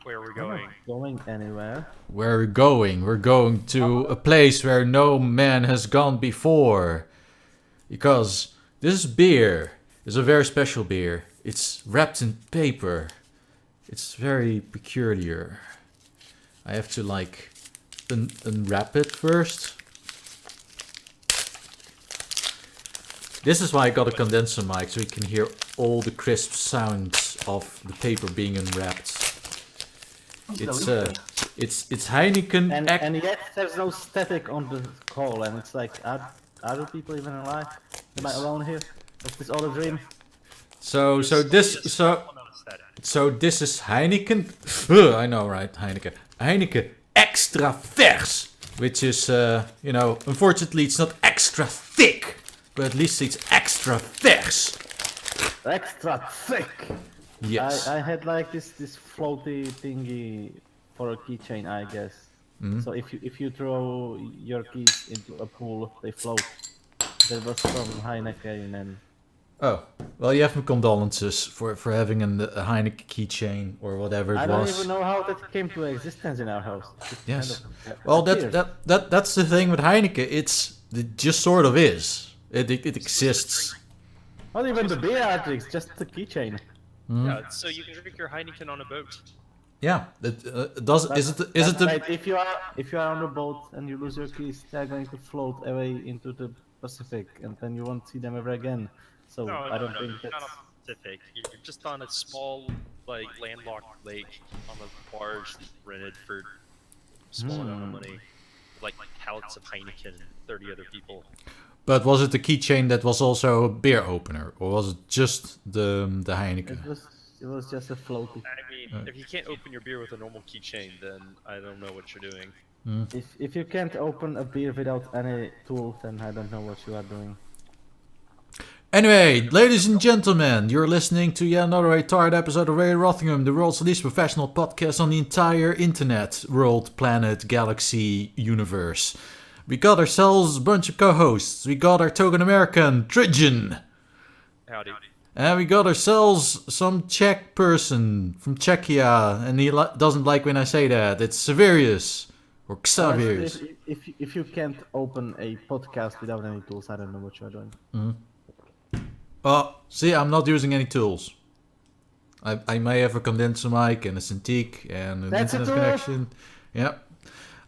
Where are we We're going? not going anywhere. Where are we going? We're going to a place where no man has gone before. Because this beer is a very special beer. It's wrapped in paper. It's very peculiar. I have to like unwrap it first. This is why I got a condenser mic, so you can hear all the crisp sounds of the paper being unwrapped. It's Heineken. And yet there's no static on the call, and it's like, are the people even alive? Am I alone here? Is this all a dream? So this is Heineken. I know, right? Heineken extra vers, which is unfortunately it's not extra thick, but at least it's extra vers. Extra thick! Yes. I had like this floaty thingy for a keychain, I guess. Mm-hmm. So if you throw your keys into a pool, they float. That was from Heineken and... Oh, well, you have my condolences for having a Heineken keychain or whatever it was. I don't even know how that came to existence in our house. Yes. Well, that's the thing with Heineken. It just sort of is. It exists. Not even the beer Artrix, just the keychain. Mm. Yeah, so you can drink your Heineken on a boat. Yeah. It does. Is it the? Right, if you are on a boat and you lose your keys, they are going to float away into the Pacific, and then you won't see them ever again. So No, I don't think you're that's... not on the Pacific. You're just on a small, like, landlocked lake on a barge that you rented for a small amount of money. Like pallets of Heineken and 30 other people. But was it the keychain that was also a beer opener, or was it just the Heineken? It was just a floaty. I mean, if you can't open your beer with a normal keychain, then I don't know what you're doing. If you can't open a beer without any tool, then I don't know what you are doing. Anyway, ladies and gentlemen, you're listening to yet another retarded episode of Radio Rothingham, the world's least professional podcast on the entire internet, world, planet, galaxy, universe. We got ourselves a bunch of co-hosts. We got our token American, Tridgeon. Howdy. And we got ourselves some Czech person from Czechia, and he doesn't like when I say that. It's Xaverius, or Xaverius. If you can't open a podcast without any tools, I don't know what you are doing. See, I'm not using any tools. I may have a condenser mic and a Cintiq and an That's internet a tool. connection. Yep.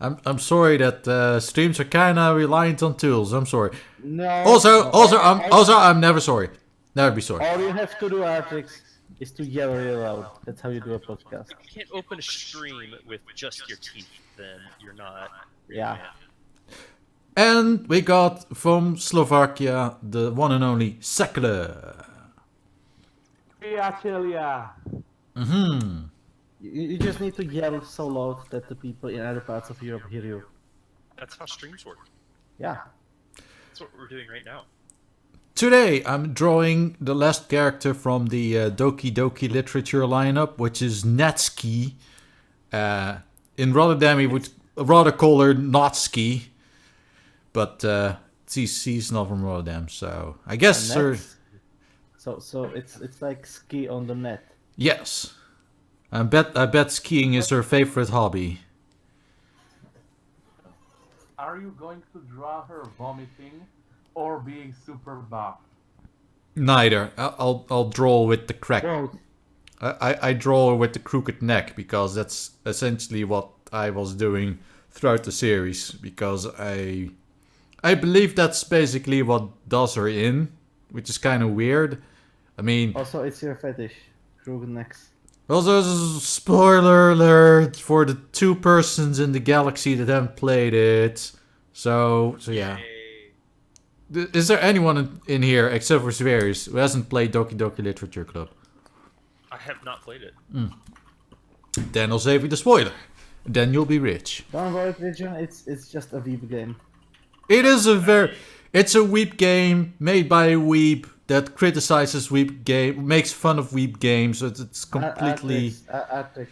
I'm sorry that streams are kinda reliant on tools. I'm sorry. No. I'm never sorry. Never be sorry. All you have to do, Artrix, is to yell really loud. That's how you do a podcast. If you can't open a stream with just your teeth, then you're not. Yeah. And we got from Slovakia the one and only Sekele. You just need to yell so loud that the people in other parts of Europe hear you. That's how streams work. Yeah. That's what we're doing right now. Today I'm drawing the last character from the Doki Doki Literature lineup, which is Natsuki. In Rotterdam we would rather call her Natsuki, but she's not from Rotterdam, so I guess her... So it's like ski on the net. Yes. I bet skiing is her favorite hobby. Are you going to draw her vomiting or being super buff? Neither. I'll draw with the crack. Both. I draw with the crooked neck because that's essentially what I was doing throughout the series, because I believe that's basically what does her in, which is kind of weird. I mean, Also, it's your fetish. Crooked necks. also spoiler alert for the 2 persons in the galaxy that haven't played it. So yeah. Yay. Is there anyone in here except for Xaverius who hasn't played Doki Doki Literature Club? I have not played it. Then I'll save you the spoiler. Then you'll be rich. Don't worry, Tridgeon. It's just a weeb game. It is it's a weeb game made by a weeb that criticizes weeb game, makes fun of weeb games. So it's completely Artrix.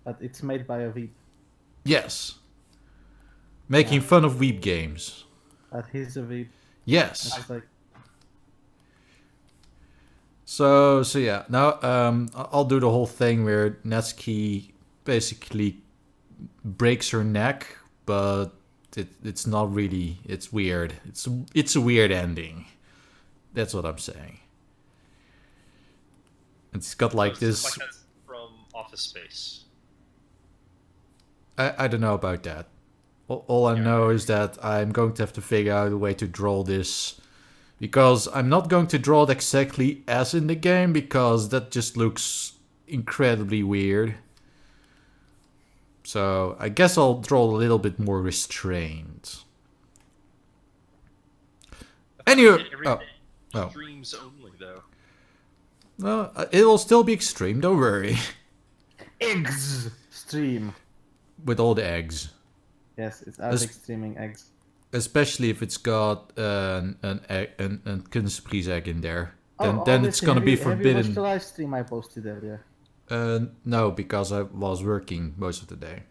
But it's made by a weeb. yes, making fun of weeb games. But he's a weeb. Yes. It's like, So yeah. Now I'll do the whole thing where Natsuki basically breaks her neck, but it's not really. It's weird. It's a weird ending. That's what I'm saying. It's got like So it's this. like that's from Office Space. I don't know about that. All I know is that I'm going to have to figure out a way to draw this. Because I'm not going to draw it exactly as in the game, because that just looks incredibly weird. So I guess I'll draw a little bit more restrained. Anyway, Streams only though. well, it will still be extreme. Don't worry. Eggs stream. With all the eggs, Yes, it's Artrix streaming eggs. especially if it's got an Kunstpries egg in there, then it's obviously, gonna be Have you watched forbidden. the live stream I posted earlier? No, because I was working most of the day.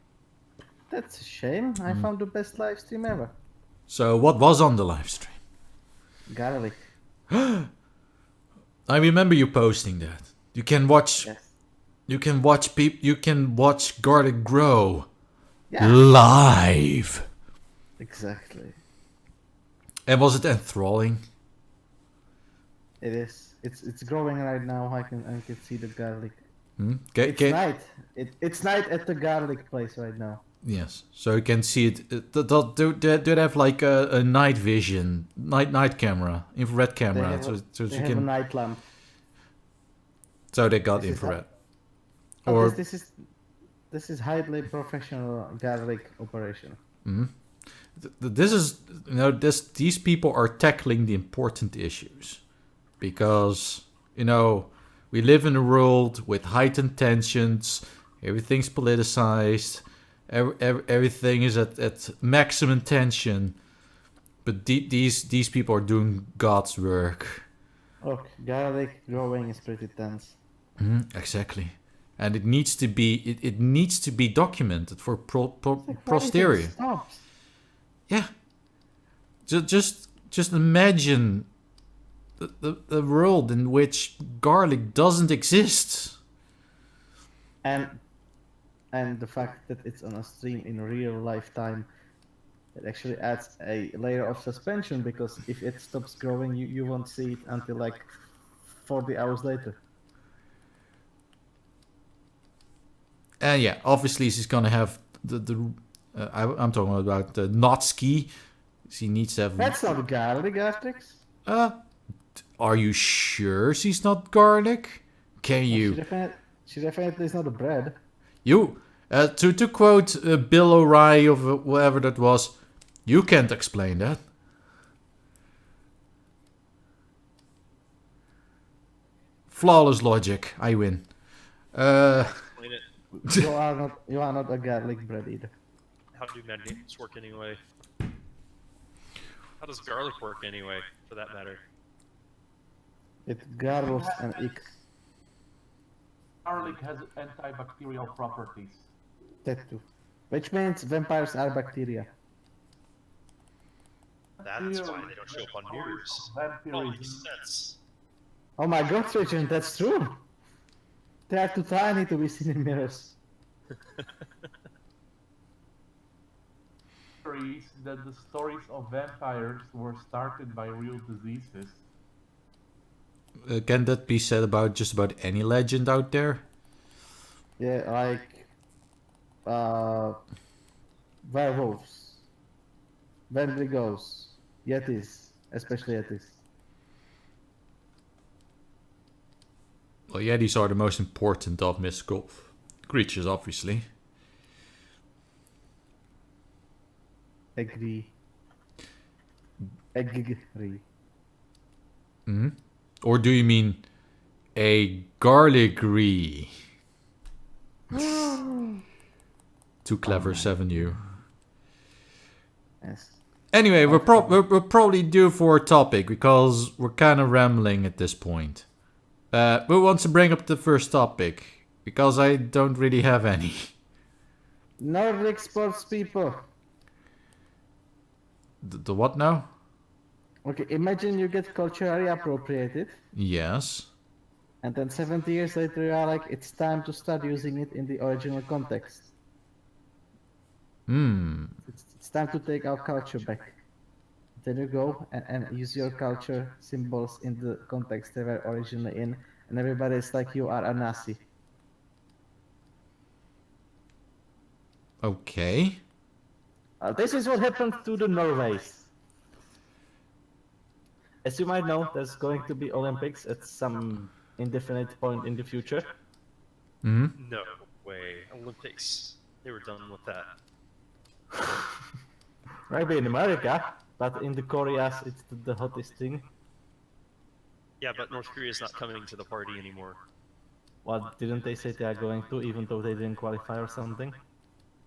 That's a shame. I found the best live stream ever. So what was on the live stream? Garlic. I remember you posting that. You can watch. Yes. You can watch You can watch garlic grow Yeah. live. Exactly. And was it enthralling? It is. It's growing right now. I can see the garlic. It's night. It's night at the garlic place right now. Yes, so you can see it. Do they have like a night vision, night camera, infrared camera, They you have a can. night lamp. So they got This is infrared. Oh, Or this is highly professional garlic operation. this is these people are tackling the important issues, because we live in a world with heightened tensions. Everything's politicized. Everything is at maximum tension. But these people are doing God's work. Look, garlic growing is pretty tense. Exactly, and it needs to be documented for posterity. Stops. Yeah. Just imagine the world in which garlic doesn't exist. And the fact that it's on a stream in real lifetime, it actually adds a layer of suspension, because if it stops growing, you won't see it until like 40 hours later. And yeah, obviously she's gonna have I'm talking about the Natsuki. She needs to have. That's not garlic, Artrix. Are you sure she's not garlic? Can you? She definitely is not a bread. You, to quote Bill O'Reilly of whoever that was, you can't explain that. Flawless logic. I win. Explain it. You are not a garlic bread either. How do magnets work anyway? How does garlic work anyway, for that matter? It gargles and icks. Garlic has antibacterial properties. That too. Which means vampires are bacteria. That's why they don't show up on news. All makes sense. Oh my god, Tridgeon, that's true! They are too tiny to be seen in mirrors. That the stories of vampires were started by real diseases. Can that be said about just about any legend out there? Yeah, like werewolves, Wendigos, Yetis, especially Yetis. Well, yeah, these are the most important of mystical creatures, obviously. Agree. Or do you mean a garlic-ree? Too clever, 7U. Yes. Anyway, we're probably due for a topic, because we're kind of rambling at this point. Who wants to bring up the first topic? Because I don't really have any. Nordic sports people. The what now? Okay, imagine you get culturally appropriated. Yes. And then 70 years later, you are like, it's time to start using it in the original context. It's time to take our culture back. Then you go and use your culture symbols in the context they were originally in, and everybody's like, you are a Nazi. Okay. This is what happened to the Norways. As you might know, there's going to be Olympics at some indefinite point in the future. No way. Olympics. They were done with that. Maybe in America, but in the Koreas, it's the hottest thing. Yeah, but North Korea's not coming to the party anymore. Well, didn't they say they are going to, even though they didn't qualify or something?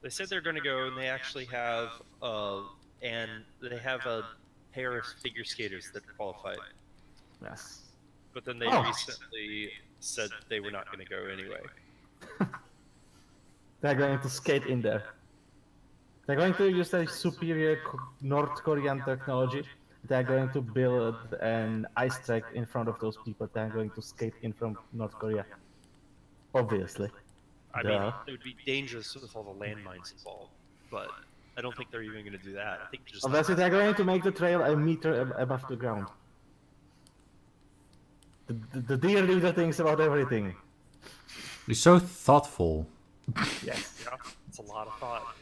They said they're going to go, and they actually have a pair of figure skaters that qualified. Yes. But then they recently said they were not going to go anyway. They're going to skate in there. They're going to use a superior North Korean technology. They're going to build an ice track in front of those people. They're going to skate in from North Korea. Obviously. I mean, it would be dangerous with all the landmines involved, but I don't think they're even going to do that. I think just obviously they're going to make the trail a meter above the ground. The deer leader thinks about everything. He's so thoughtful. Yes. Yeah, it's a lot of thought.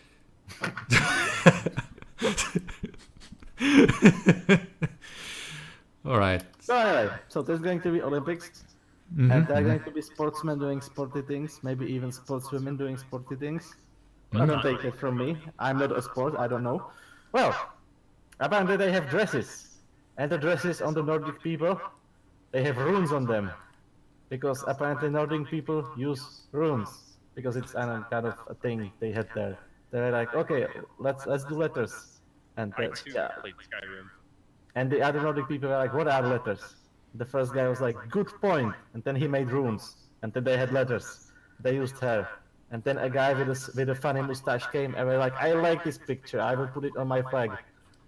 Alright. So anyway, so there's going to be Olympics. And there are going to be sportsmen doing sporty things, maybe even sportswomen doing sporty things. Don't take it from me. I'm not a sport, I don't know. Well, apparently they have dresses. And the dresses on the Nordic people, they have runes on them. Because apparently Nordic people use runes. Because it's kind of a thing they had there. They were like, okay, let's do letters. And I too played Skyrim. and the other Nordic people were like, what are letters? The first guy was like, good point. And then he made runes. And then they had letters. They used hair. And then a guy with a funny mustache came and were like, I like this picture. I will put it on my flag.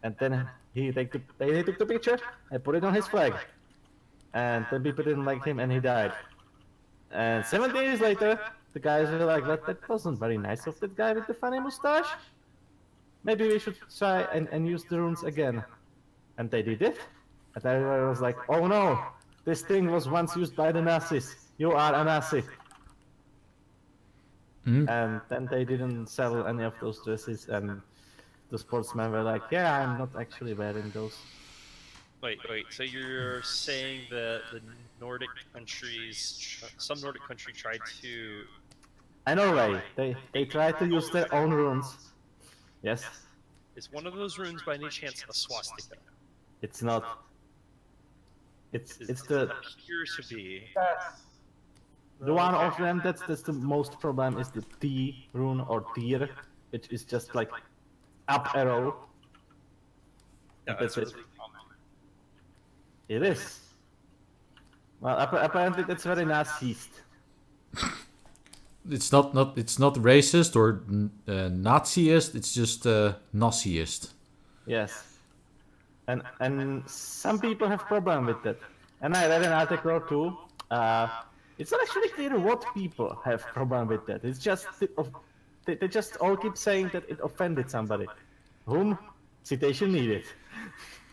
And then they took the picture and put it on his flag. And then people didn't like him and he died. And 70 years later, the guys were like, that wasn't very nice of that guy with the funny mustache. Maybe we should try and use the runes again. And they did it. And everybody was like, oh no, this thing was once used by the Nazis. You are a Nazi. And then they didn't sell any of those dresses, and the sportsmen were like, yeah, I'm not actually wearing those. Wait, so you're saying that the Nordic countries, some Nordic country tried to... And Norway, they tried to use their own runes. Yes. Is one of those runes by any chance a swastika? It's not. It's the appears to be. Yes. the one of them that's the most problem is the T rune or Tyr, which is just like up arrow. Yeah, That's it. really common. It is. Well, apparently that's very Nazist. It's not racist or Naziist. It's just Naziist. Yes. And some people have problem with that. And I read an article too. It's not actually clear what people have problem with that. It's just they just all keep saying that it offended somebody. Whom? Citation needed.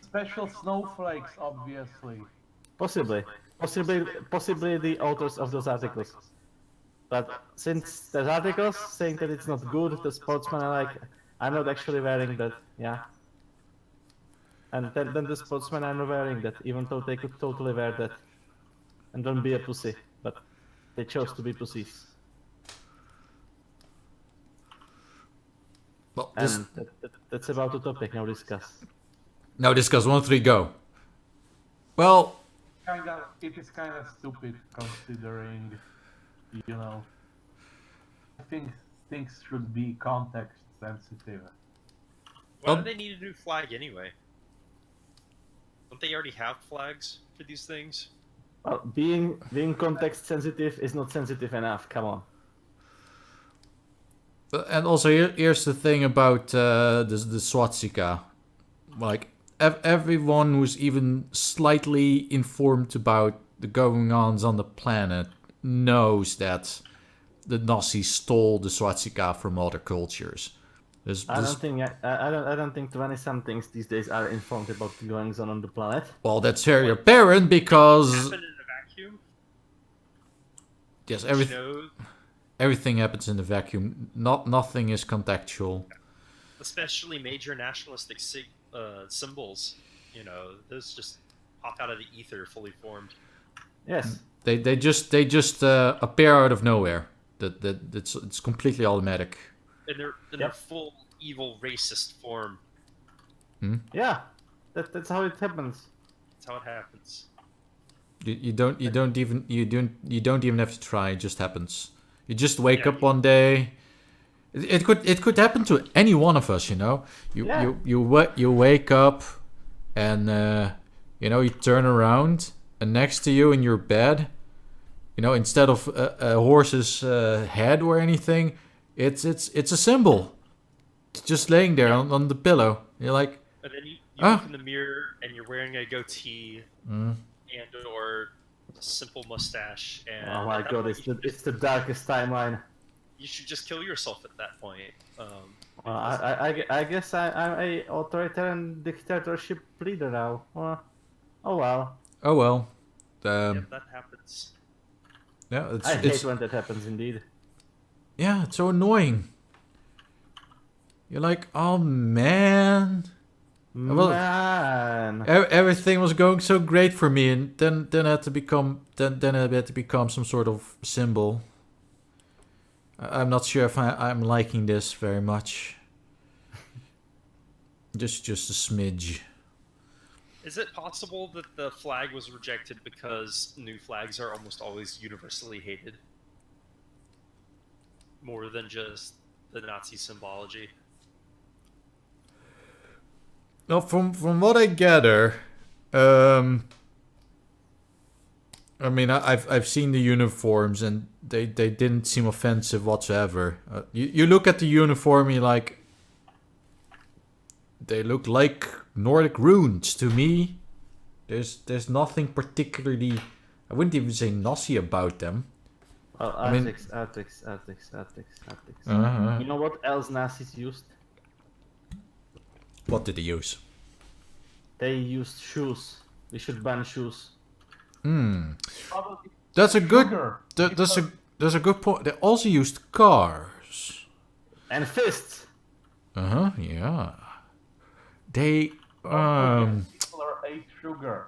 Special snowflakes, obviously. Possibly the authors of those articles. But since there's articles saying that it's not good, the sportsmen are like, I'm not actually wearing that. Yeah. And then the sportsmen are not wearing that, even though they could totally wear that. And don't be a pussy. But they chose to be pussies. Well, And that's about the topic. Now discuss. 1, 3, go. Well, It is kind of stupid considering, you know, I think things should be context sensitive. Why do they need a new flag anyway? Don't they already have flags for these things? Well, being context sensitive is not sensitive enough. Come on. and also here's the thing about the swastika. Like everyone who's even slightly informed about the going-ons on the planet knows that the Nazis stole the swastika from other cultures. I don't think 20-somethings these days are informed about the goings on the planet. Well, that's very apparent because Happen in a vacuum. yes, You know, everything happens in the vacuum. Nothing is contextual. especially major nationalistic symbols. You know, those just pop out of the ether, fully formed. Yes. They just appear out of nowhere. It's completely automatic. In their full evil racist form. Yeah. That's how it happens. That's how it happens. You don't even have to try. It just happens. You just wake up one day. It could happen to any one of us, you know. You wake up, and you turn around, and next to you in your bed, instead of a horse's head or anything, it's a symbol. It's just laying there on the pillow. You're like, and then you look in the mirror, and you're wearing a goatee and or a simple mustache. And Oh my god, it's the darkest timeline. you should just kill yourself at that point. Well, I guess I'm a authoritarian dictatorship leader now. Oh well. oh well. Yeah, that happens. Yeah, I hate when that happens indeed. yeah, it's so annoying. You're like, oh man. Well, Man. everything was going so great for me, and then it had to become some sort of symbol. I'm not sure if I'm liking this very much. Just a smidge. Is it possible that the flag was rejected because new flags are almost always universally hated? More than just the Nazi symbology. No, from what I gather, I mean, I've seen the uniforms and they didn't seem offensive whatsoever. You look at the uniform, you like, they look like Nordic runes to me. There's nothing particularly, I wouldn't even say Nazi about them. Well, I mean- Artrix. Uh-huh. You know what else Nazis used? What did they use? They used shoes. We should ban shoes. Probably That's a good. sugar. That's a good point. They also used cars. And fists! Yeah. They People ate sugar.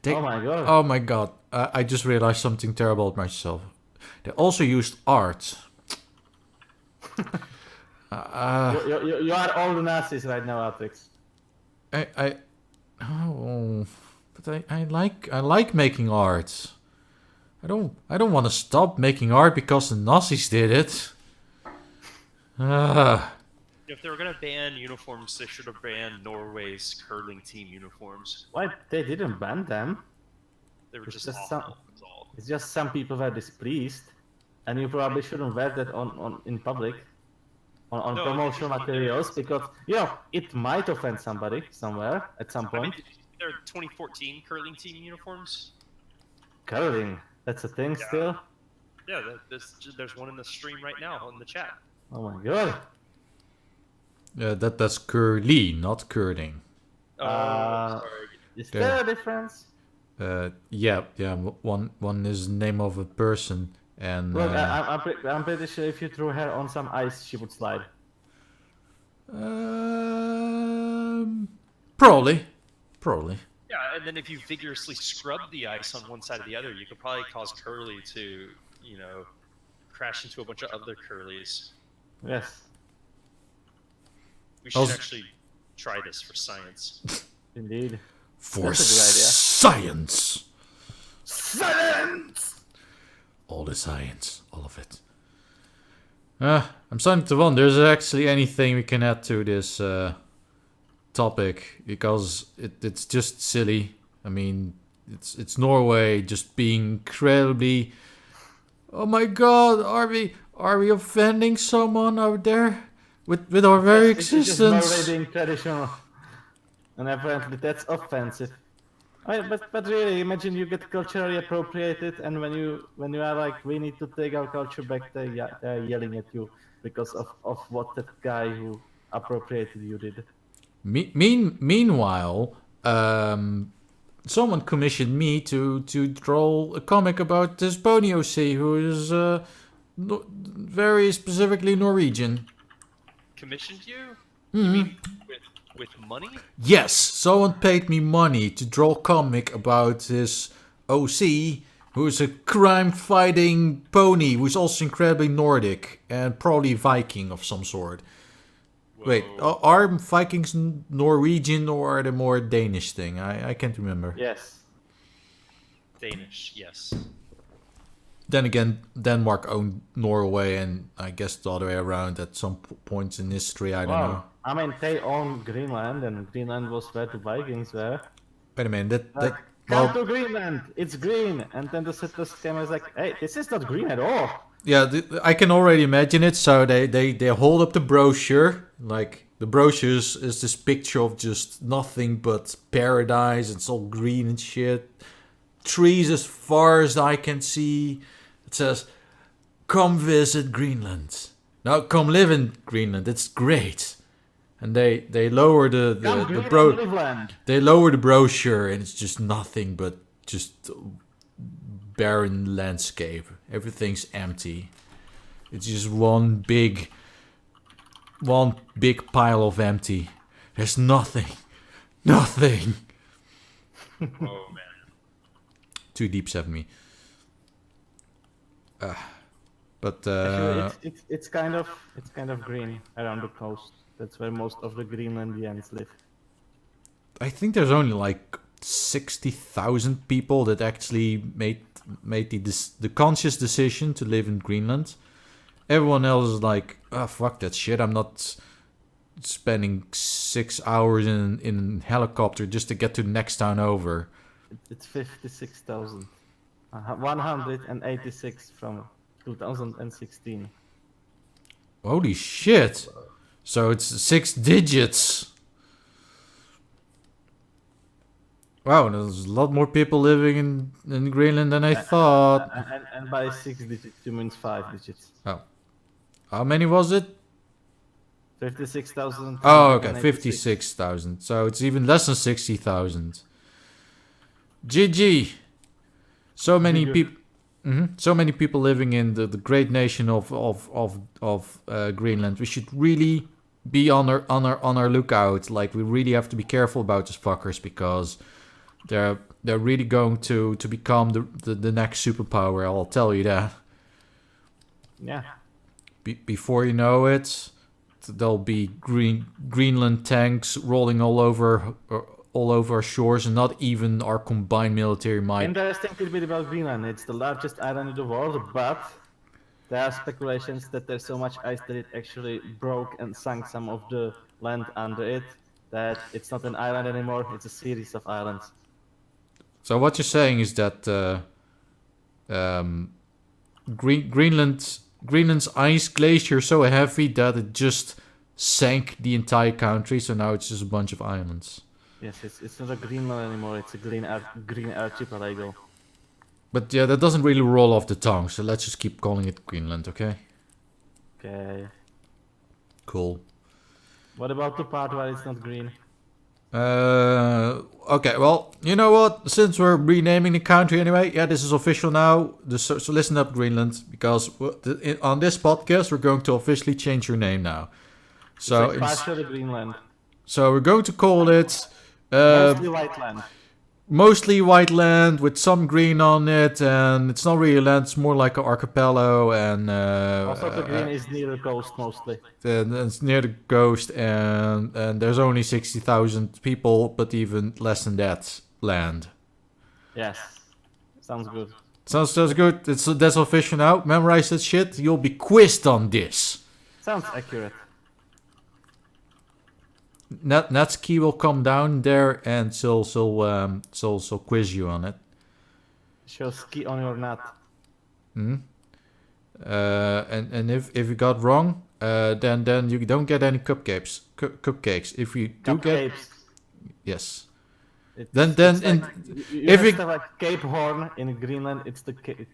Oh my god. Oh my god. I just realized something terrible about myself. They also used art. You are all the Nazis right now, Artrix. But I like making art. I don't want to stop making art because the Nazis did it. If they were gonna ban uniforms, they should have banned Norway's curling team uniforms. Why? They didn't ban them. They were It's just just awful. That's all. It's just some people were displeased. And you probably shouldn't wear that on in public. On No, promotional it's- materials because, it might offend somebody somewhere at some I mean, point. they're 2014 curling team uniforms. Curling. That's a thing Yeah. still? Yeah, there's one in the stream right now in the chat. Oh my god. That's curly, not curling. Uh, Sorry. Is Yeah. there a difference? Yeah. One is the name of a person, and Look, I'm pretty sure if you threw her on some ice, she would slide. probably. Yeah, and then if you vigorously scrub the ice on one side or the other, you could probably cause Curly to, crash into a bunch of other Curlies. Yes, We should Also- actually try this for science. indeed. For That's a good idea. science. Silence! All the science, all of it. I'm starting to wonder, is there actually anything we can add to this topic? Because it's just silly. I mean, it's Norway just being incredibly... Oh my god, are we offending someone out there? With our very It's just existence? violating traditional. And apparently that's offensive. But really, imagine you get culturally appropriated, and when you are like, we need to take our culture back, they're yelling at you because of what that guy who appropriated you did. Meanwhile, someone commissioned me to draw a comic about this Pony OC, who is very specifically Norwegian. Commissioned you? Mm-hmm. You mean with money? Yes, someone paid me money to draw a comic about his OC, who is a crime-fighting pony, who's also incredibly Nordic and probably Viking of some sort. Whoa. Wait, are Vikings Norwegian or are they more Danish thing? I can't remember. Yes. Danish, yes. Then again, Denmark owned Norway, and I guess the other way around at some points in history, I don't know. I mean, they own Greenland, and Greenland was where the Vikings were. Wait a minute, Come to Greenland, it's green! And then the settlers came and was like, hey, this is not green at all! Yeah, I can already imagine it. So they hold up the brochure. Like, the brochure is this picture of just nothing but paradise. It's all green and shit. Trees as far as I can see. It says, come visit Greenland. Now come live in Greenland. It's great. And they lower the they lower the brochure, and it's just nothing but just barren landscape. Everything's empty. It's just one big pile of empty. There's nothing. Nothing. Oh man. Too deep set me. But Actually, it's kind of green around the coast. That's where most of the Greenlandians live. I think there's only like 60,000 people that actually made the conscious decision to live in Greenland. Everyone else is like, oh, fuck that shit. I'm not spending 6 hours in a helicopter just to get to the next town over. It's 56,000. 186 from 2016. Holy shit. So it's 6 digits. Wow, there's a lot more people living in Greenland than I thought. And by 6 digits, you mean 5 digits. Oh. How many was it? 56,000. Oh, okay, 56,000. So it's even less than 60,000. GG. So many people. So many people living in the great nation of Greenland. We should really be on our lookout. Like, we really have to be careful about these fuckers, because they're really going to become the next superpower. I'll tell you that. Yeah. Before you know it, there'll be Greenland tanks rolling all over our shores, and not even our combined military might. Interesting tidbit about Greenland. It's the largest island in the world, but there are speculations that there's so much ice that it actually broke and sunk some of the land under it, that it's not an island anymore, it's a series of islands. So what you're saying is that Greenland's ice glacier is so heavy that it just sank the entire country, so now it's just a bunch of islands. Yes, it's not a Greenland anymore, it's a green archipelago. But yeah, that doesn't really roll off the tongue, so let's just keep calling it Greenland, okay? Okay. Cool. What about the part where it's not green? Okay, well, you know what? Since we're renaming the country anyway, yeah, this is official now. So listen up, Greenland, because on this podcast, we're going to officially change your name now. So it's like partially Greenland. So we're going to call it... mostly white land. Mostly white land with some green on it, and it's not really land, it's more like an archipelago, and also the green is near the coast mostly. And it's near the coast, and there's only 60,000 people, but even less than that land. Yes, sounds good. Sounds good. That's official now. Memorize that shit. You'll be quizzed on this. Sounds accurate. Natsuki will come down there, and she'll quiz you on it. She'll ski on your nut. And if you got wrong, then you don't get any cupcakes. Cupcakes. If you do get, yes. It's, Then it's in, like, you if have you stuff like Cape Horn in Greenland. It's the Cape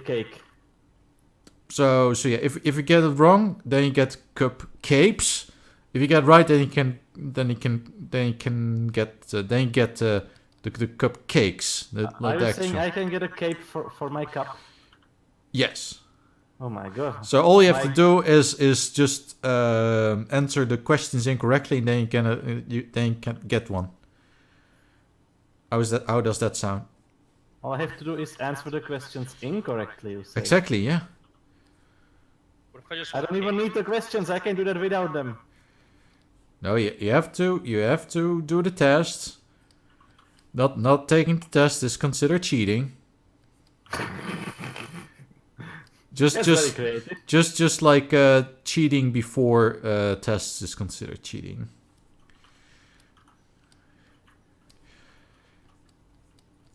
Cake. so yeah, if you get it wrong, then you get cupcakes. If you get right, then you can get the cupcakes. Are you saying actual. I can get a cape for my cup? Yes. Oh my god. So all you have to do is just answer the questions incorrectly, and then you can get one. How does that sound? All I have to do is answer the questions incorrectly, you say. Exactly, yeah. What if I just I don't even need the questions, I can do that without them. No, you have to do the test. Not taking the test is considered cheating. That's very creative. Just like cheating before tests is considered cheating.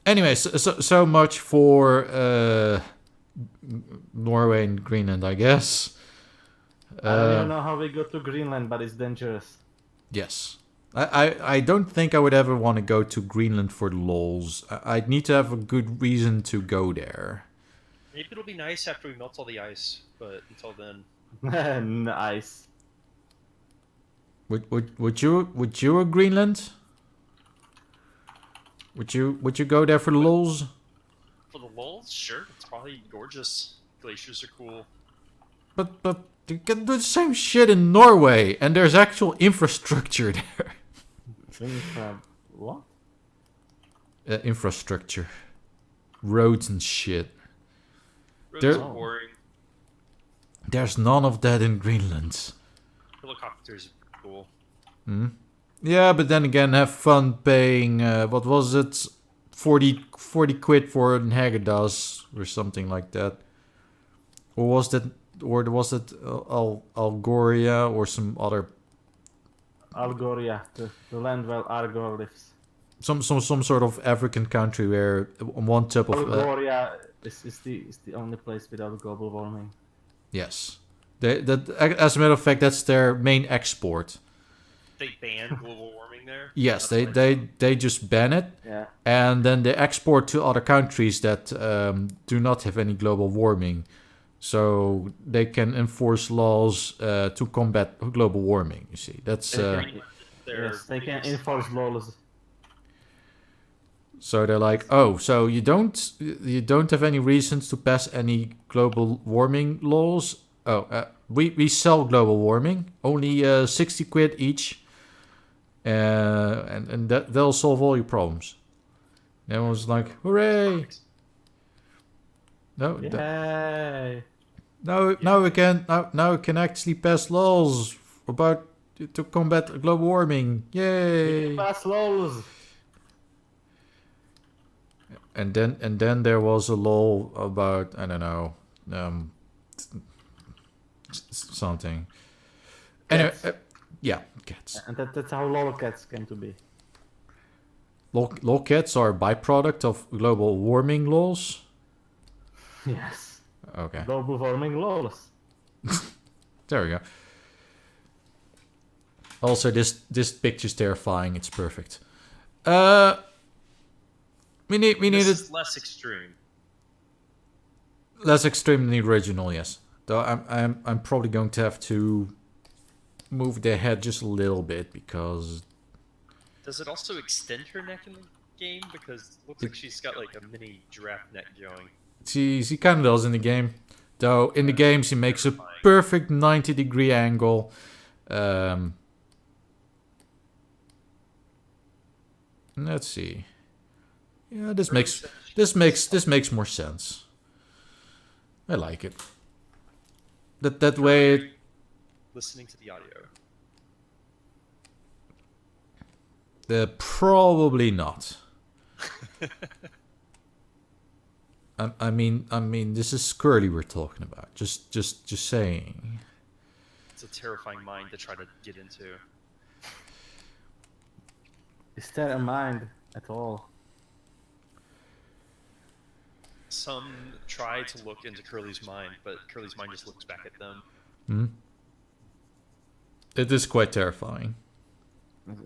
Anyway, so much for Norway and Greenland, I guess. I don't even know how we got to Greenland, but it's dangerous. Yes. I don't think I would ever want to go to Greenland for the lols. I'd need to have a good reason to go there. Maybe it'll be nice after we melt all the ice, but until then. Nice. Would you Greenland? Would you go there for the lols? For the lulz, sure. It's probably gorgeous. Glaciers are cool. But you can do the same shit in Norway, and there's actual infrastructure there. What? Infrastructure, roads and shit. Roads There- are boring. There's none of that in Greenland. Helicopters are cool. Hmm? Yeah, but then again, have fun paying, what was it? 40 quid for an Haagen-Dazs or something like that. Or was it Algoria or some other... Algoria, the land where Argor lives. Some sort of African country where one type of... Algoria is the only place without global warming. yes. As a matter of fact, that's their main export. They banned global warming there? Yes, That's why they just ban it, Yeah. and then they export to other countries that do not have any global warming, so they can enforce laws to combat global warming. You see, that's they're- Yes, they can enforce laws. so they're like, oh, so you don't have any reasons to pass any global warming laws. Oh, we sell global warming, only 60 quid each. And they'll solve all your problems. And everyone's like, hooray! No, Yay! now we can actually pass laws about to combat global warming. Yay! Pass laws. And then there was a law about, I don't know, something. Anyway, yeah, cats. And that's how lolcats came to be. Lolcats are a byproduct of global warming laws. Yes. Okay, Global warming laws. there we go. Also, this picture's terrifying. It's perfect. We This needed is less extreme. less extreme than the original, yes. Though I'm probably going to have to move the head just a little bit because Does it also extend her neck in the game? Because it looks like she's got like a mini giraffe neck going. she kind of does in the game. Though in the game she makes a perfect 90-degree angle. Let's see. Yeah, this makes more sense. I like it. That way. Listening to the audio. Probably not. I mean, this is Curly we're talking about. Just saying. It's a terrifying mind to try to get into. Is there a mind at all? Some try to look into Curly's mind, but Curly's mind just looks back at them. Hmm? It is quite terrifying.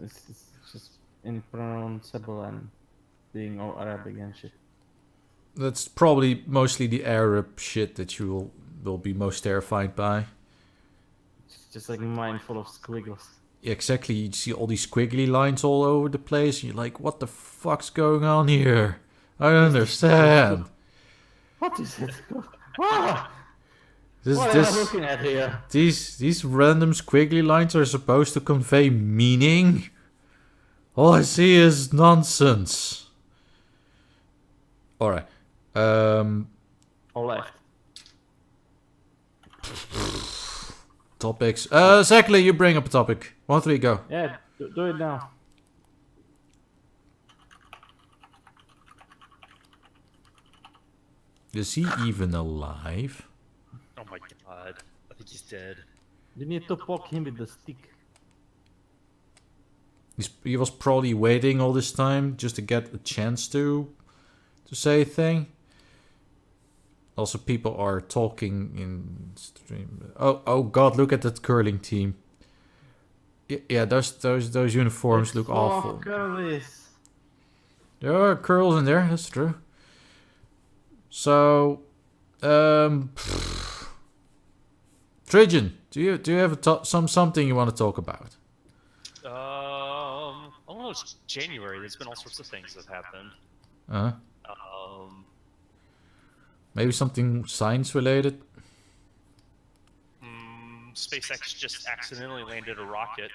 It's just impronounceable and being all Arabic and shit. That's probably mostly the Arab shit that you will be most terrified by. It's just like mine full of squiggles. Exactly, you see all these squiggly lines all over the place, and you're like, what the fuck's going on here? I don't understand. What is it? Ah! This, What am I looking at here? These random squiggly lines are supposed to convey meaning? All I see is nonsense. Alright. All left. Topics. Sekele, you bring up a topic. 1, 3, go. Yeah, do it now. Is he even alive? Oh my god. I think he's dead. You need to poke him with the stick. He was probably waiting all this time just to get a chance to say a thing. Also, people are talking in stream. Oh god, look at that curling team. Yeah, those uniforms look awful. Curlies. There are curls in there, that's true. So, Tridgeon, do you have something you want to talk about? Almost January. There's been all sorts of things that have happened. Maybe something science related. SpaceX just accidentally landed a rocket.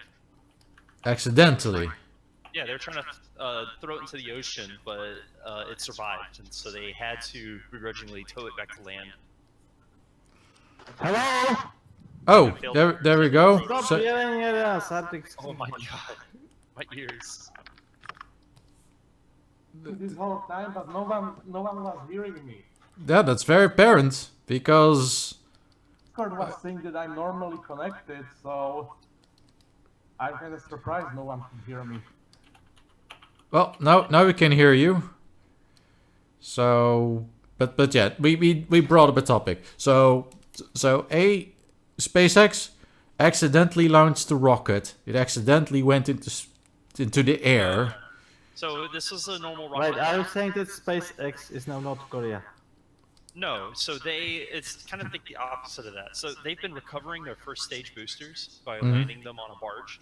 Accidentally. Yeah, they were trying to throw it into the ocean, but it survived, and so they had to begrudgingly tow it back to land. Hello? Oh, there we go. Stop yelling at us, Artrix. Oh my god, my ears. This whole time, but no one was hearing me. Yeah, that's very apparent, because... Discord was saying that I'm normally connected, so... I'm kind of surprised no one can hear me. Well, now we can hear you. So... But yeah, we brought up a topic. So SpaceX accidentally launched the rocket. It accidentally went into the air. So this was a normal rocket. Right, are you saying that SpaceX is now North Korea? No, so it's kind of the opposite of that. So they've been recovering their first stage boosters by landing them on a barge.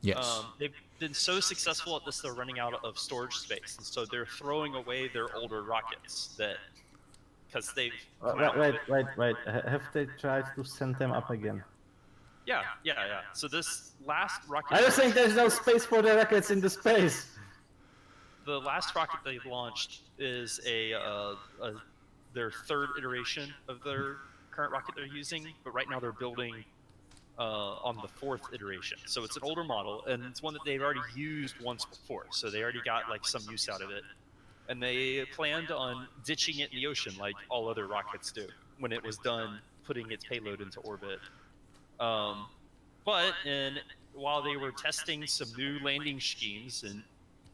Yes. They've been so successful at this, they're running out of storage space, and so they're throwing away their older rockets because they've. Wait. Have they tried to send them up again? Yeah. So this last rocket. Are you saying there's no space for the rockets in the space? The last rocket they launched is their third iteration of their current rocket they're using, but right now they're building on the fourth iteration. So it's an older model, and it's one that they've already used once before, so they already got like some use out of it. And they planned on ditching it in the ocean like all other rockets do when it was done putting its payload into orbit. But while they were testing some new landing schemes and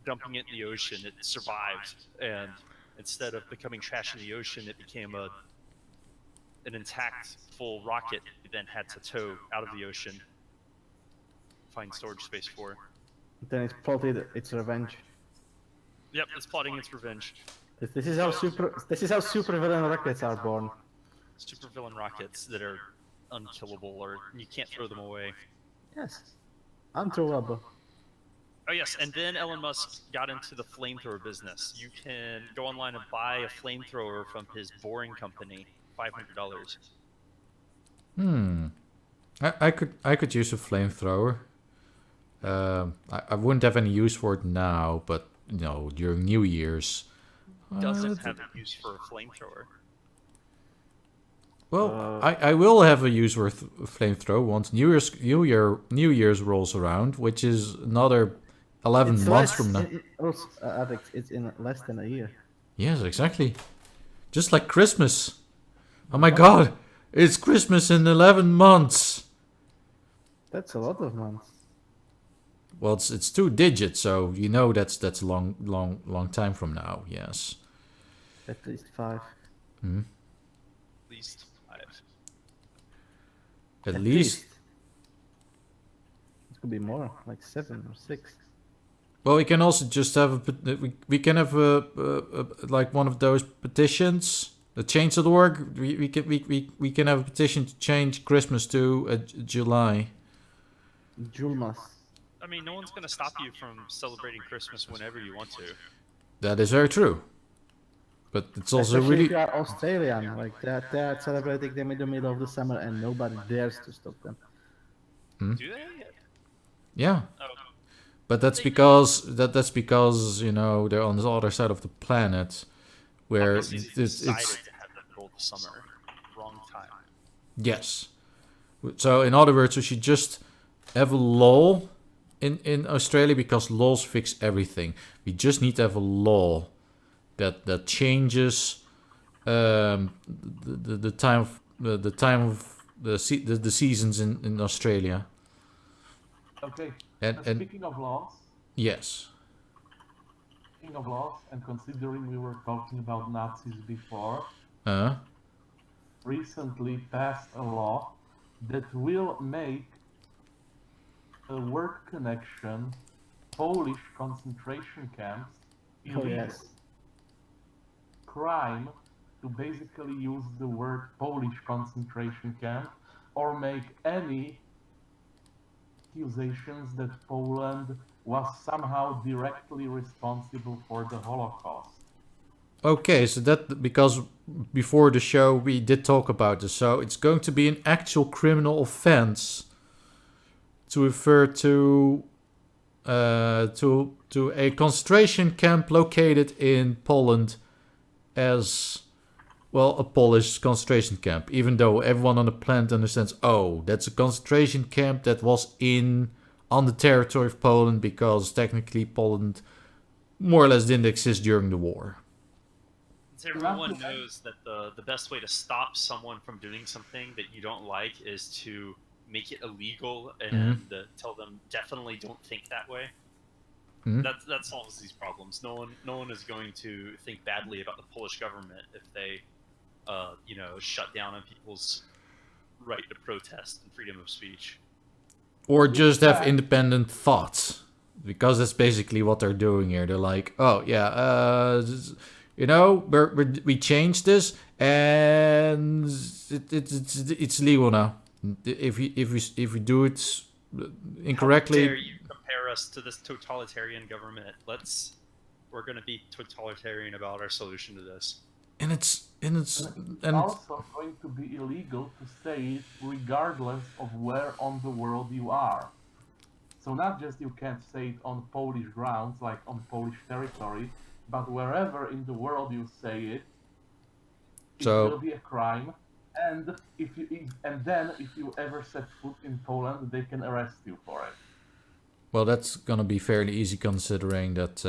dumping it in the ocean, it survived, and instead of becoming trash in the ocean, it became an intact full rocket it then had to tow out of the ocean, find storage space for. Then it's plotted its revenge. Yep, it's plotting its revenge. This is how supervillain rockets are born. Supervillain rockets that are unkillable, or you can't throw them away. Yes. Unthrowable. Oh yes, and then Elon Musk got into the flamethrower business. You can go online and buy a flamethrower from his boring company, $500. I could use a flamethrower. I wouldn't have any use for it now, but you know, during New Year's. Doesn't have a use for a flamethrower. Well, I will have a use for a flamethrower once New Year's rolls around, which is another 11 months from now. Alex, it's in less than a year. Yes, exactly. Just like Christmas. Oh my god, it's Christmas in 11 months. That's a lot of months. Well, it's 2 digits, so you know that's a long time from now. Yes. At least 5. At least 5. At least. It could be more, like 7 or 6. Well, we can also just have we can have like one of those petitions. The change.org. We can have a petition to change Christmas to July. Julmas. I mean, no one's gonna stop you from celebrating Christmas whenever you want to. That is very true. But it's also Especially really if you are Australian, like that, they are celebrating them in the middle of the summer and nobody dares to stop them. Do they? yeah. Oh, But that's because you know they're on the other side of the planet, where obviously they decided it's to have the middle of the summer. Wrong time. yes. So in other words, we should just have a law in Australia because laws fix everything. We just need to have a law that changes the time of the seasons in Australia. Okay. And Speaking of laws, yes. and considering we were talking about Nazis before, Uh, recently passed a law that will make a word connection Polish concentration camps Oh illegal. yes. Crime to basically use the word Polish concentration camp or make any accusations that Poland was somehow directly responsible for the Holocaust. Okay, so that because before the show we did talk about this, so it's going to be an actual criminal offense to refer to a concentration camp located in Poland as well, a Polish concentration camp, even though everyone on the planet understands, oh, that's a concentration camp that was on the territory of Poland because technically Poland more or less didn't exist during the war. Everyone knows that the best way to stop someone from doing something that you don't like is to make it illegal and tell them definitely don't think that way. That solves these problems. No one is going to think badly about the Polish government if they shut down on people's right to protest and freedom of speech. Or just have independent thoughts. Because that's basically what they're doing here. They're like, oh yeah, we changed this and it's legal now. If we do it incorrectly. How dare you compare us to this totalitarian government? We're going to be totalitarian about our solution to this. And it's also going to be illegal to say it regardless of where on the world you are. So not just you can't say it on Polish grounds, like on Polish territory, but wherever in the world you say it, it will be a crime. And if you ever set foot in Poland, they can arrest you for it. Well, that's gonna be fairly easy considering that.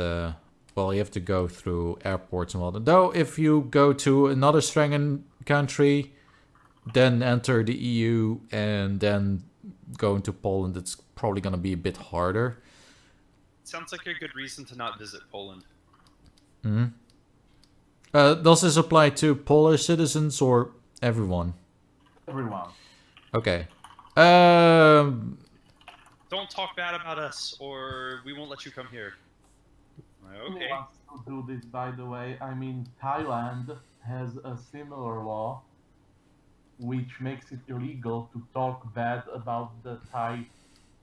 You have to go through airports and all that. Though, if you go to another Schengen country, then enter the EU and then go into Poland, it's probably gonna be a bit harder. Sounds like a good reason to not visit Poland. Does this apply to Polish citizens or everyone? Everyone. Okay. Don't talk bad about us, or we won't let you come here. Okay. Who wants to do this, by the way? I mean, Thailand has a similar law which makes it illegal to talk bad about the Thai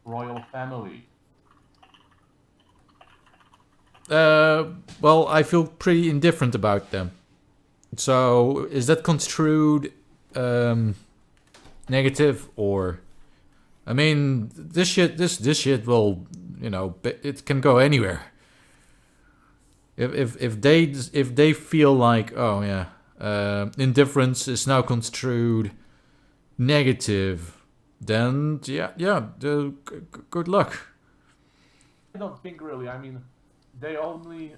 royal family. I feel pretty indifferent about them. So, is that construed negative or? I mean, this shit will, it can go anywhere. If they feel like, oh yeah, indifference is now construed negative, then good luck. I don't think really. I mean, they only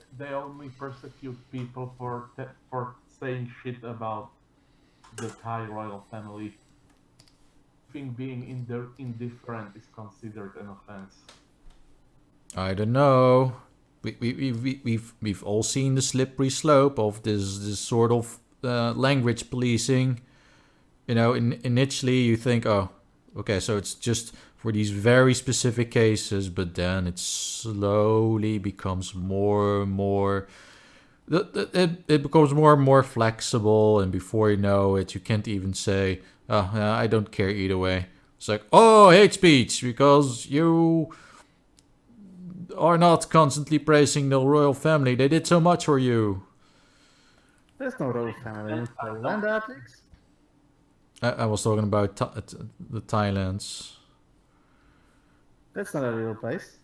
persecute people for saying shit about the Thai royal family. I think being indifferent is considered an offense. I don't know. We've all seen the slippery slope of this sort of language policing. Initially you think, oh, okay, so it's just for these very specific cases, but then it slowly becomes more and more. It becomes more and more flexible, and before you know it, you can't even say, "Oh, I don't care either way." It's like, "Oh, hate speech because you are not constantly praising the royal family. They did so much for you." There's no royal family in Thailand, Artrix. I was talking about the Thailands. That's not a real place.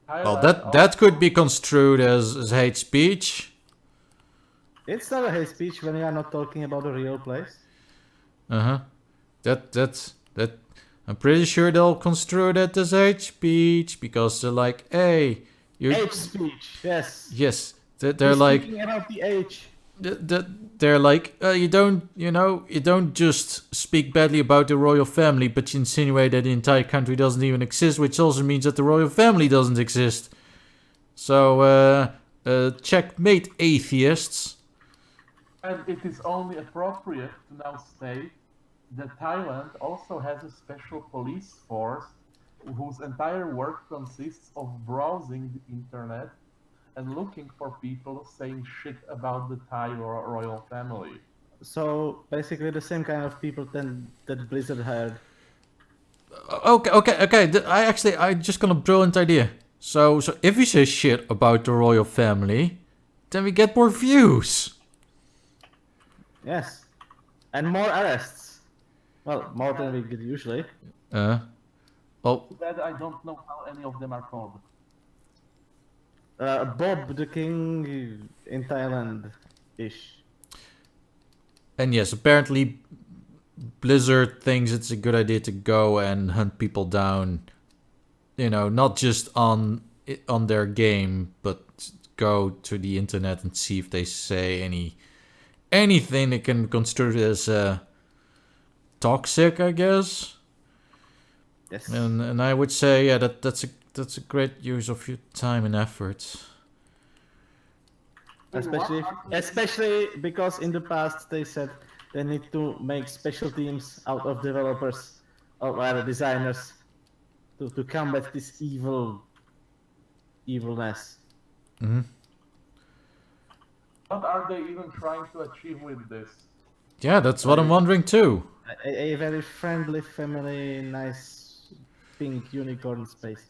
Well, Thailand that could be construed as hate speech. It's not a hate speech when you are not talking about a real place. Uh-huh. That I'm pretty sure they'll construe that as hate speech because they're like, hey, you. Age speech, yes. Yes, they're He's like. speaking about the age. They're like, you don't just speak badly about the royal family, but you insinuate that the entire country doesn't even exist, which also means that the royal family doesn't exist. So, checkmate, atheists. And it is only appropriate to now state that Thailand also has a special police force whose entire work consists of browsing the internet and looking for people saying shit about the Thai royal family. So basically the same kind of people that Blizzard hired. Okay. I just got a brilliant idea. So if we say shit about the royal family, then we get more views. Yes. And more arrests. Well, more than we get usually. Well, That I don't know how any of them are called. Bob the King in Thailand-ish. and yes, apparently Blizzard thinks it's a good idea to go and hunt people down. You know, not just on their game, but go to the internet and see if they say anything that can be construed as toxic, I guess. Yes. And I would say, yeah, that's a great use of your time and effort. Especially because in the past they said they need to make special teams out of developers or rather designers to combat this evilness. Mm-hmm. What are they even trying to achieve with this? Yeah, that's what I'm wondering too. A very friendly family, nice pink unicorn space.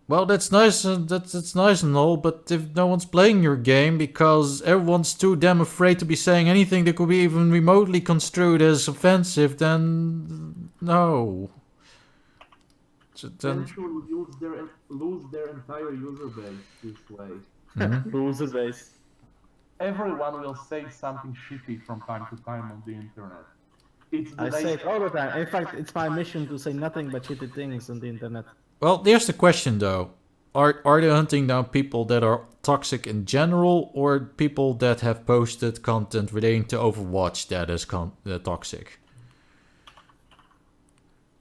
Well, that's nice. That's nice and all, but if no one's playing your game because everyone's too damn afraid to be saying anything that could be even remotely construed as offensive, then no. Then Eventually lose their entire user base this way. Loser base. Everyone will say something shitty from time to time on the internet. I say it all the time. In fact, it's my mission to say nothing but shitty things on the internet. Well, there's the question though: Are they hunting down people that are toxic in general, or people that have posted content relating to Overwatch that is toxic?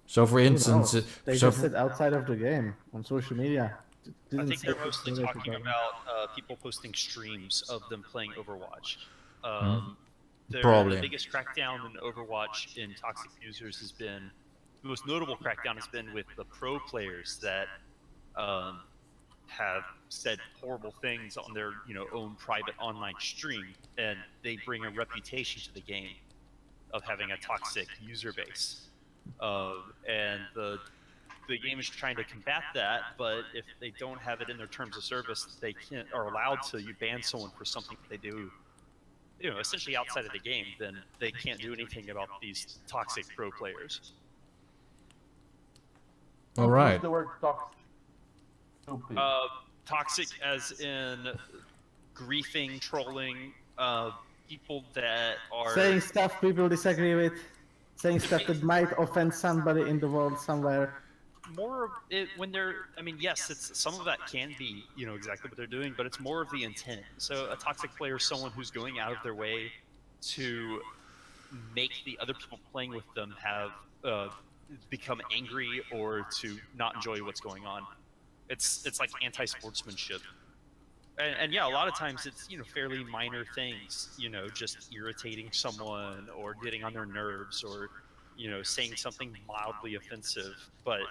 So, for instance, They just said outside of the game on social media. I think they're mostly talking about people posting streams of them playing Overwatch. Probably. The biggest crackdown in Overwatch in toxic users has been, the most notable crackdown has been with the pro players that have said horrible things on their own private online stream, and they bring a reputation to the game of having a toxic user base. And the game is trying to combat that, but if they don't have it in their terms of service, they are allowed to ban someone for something they do, essentially outside of the game, then they can't do anything about these toxic pro players. All right. Use the word toxic. Toxic as in griefing, trolling, people that are saying stuff people disagree with, saying stuff that might offend somebody in the world somewhere. More of it when they're, yes, it's some of that can be, exactly what they're doing, but it's more of the intent. So a toxic player is someone who's going out of their way to make the other people playing with them have become angry or to not enjoy what's going on. It's like anti-sportsmanship. And yeah, a lot of times it's, fairly minor things, just irritating someone or getting on their nerves or, saying something mildly offensive, but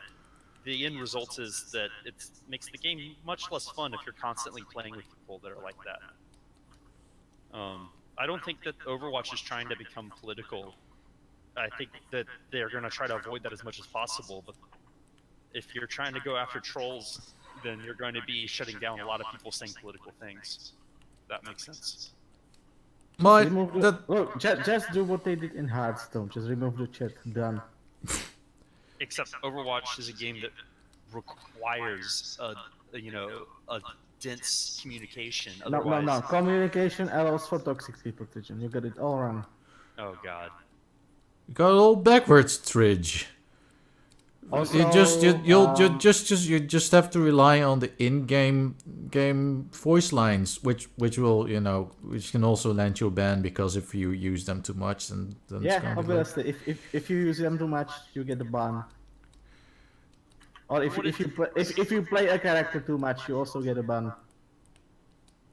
the end result is that it makes the game much less fun if you're constantly playing with people that are like that. I don't think that Overwatch is trying to become political. I think that they're going to try to avoid that as much as possible, but if you're trying to go after trolls, then you're going to be shutting down a lot of people saying political things. That makes sense. Just do what they did in Hearthstone. Just remove the chat. Done. Except Overwatch is a game that requires a dense communication. No. Communication allows for toxic people, Tridgeon. You got it all wrong. Oh god. You got it all backwards, Tridge. Also, you just have to rely on the in-game voice lines, which will which can also land you a ban because if you use them too much, then yeah, it's gonna obviously, if you use them too much, you get a ban. Or if you play a character too much, you also get a ban.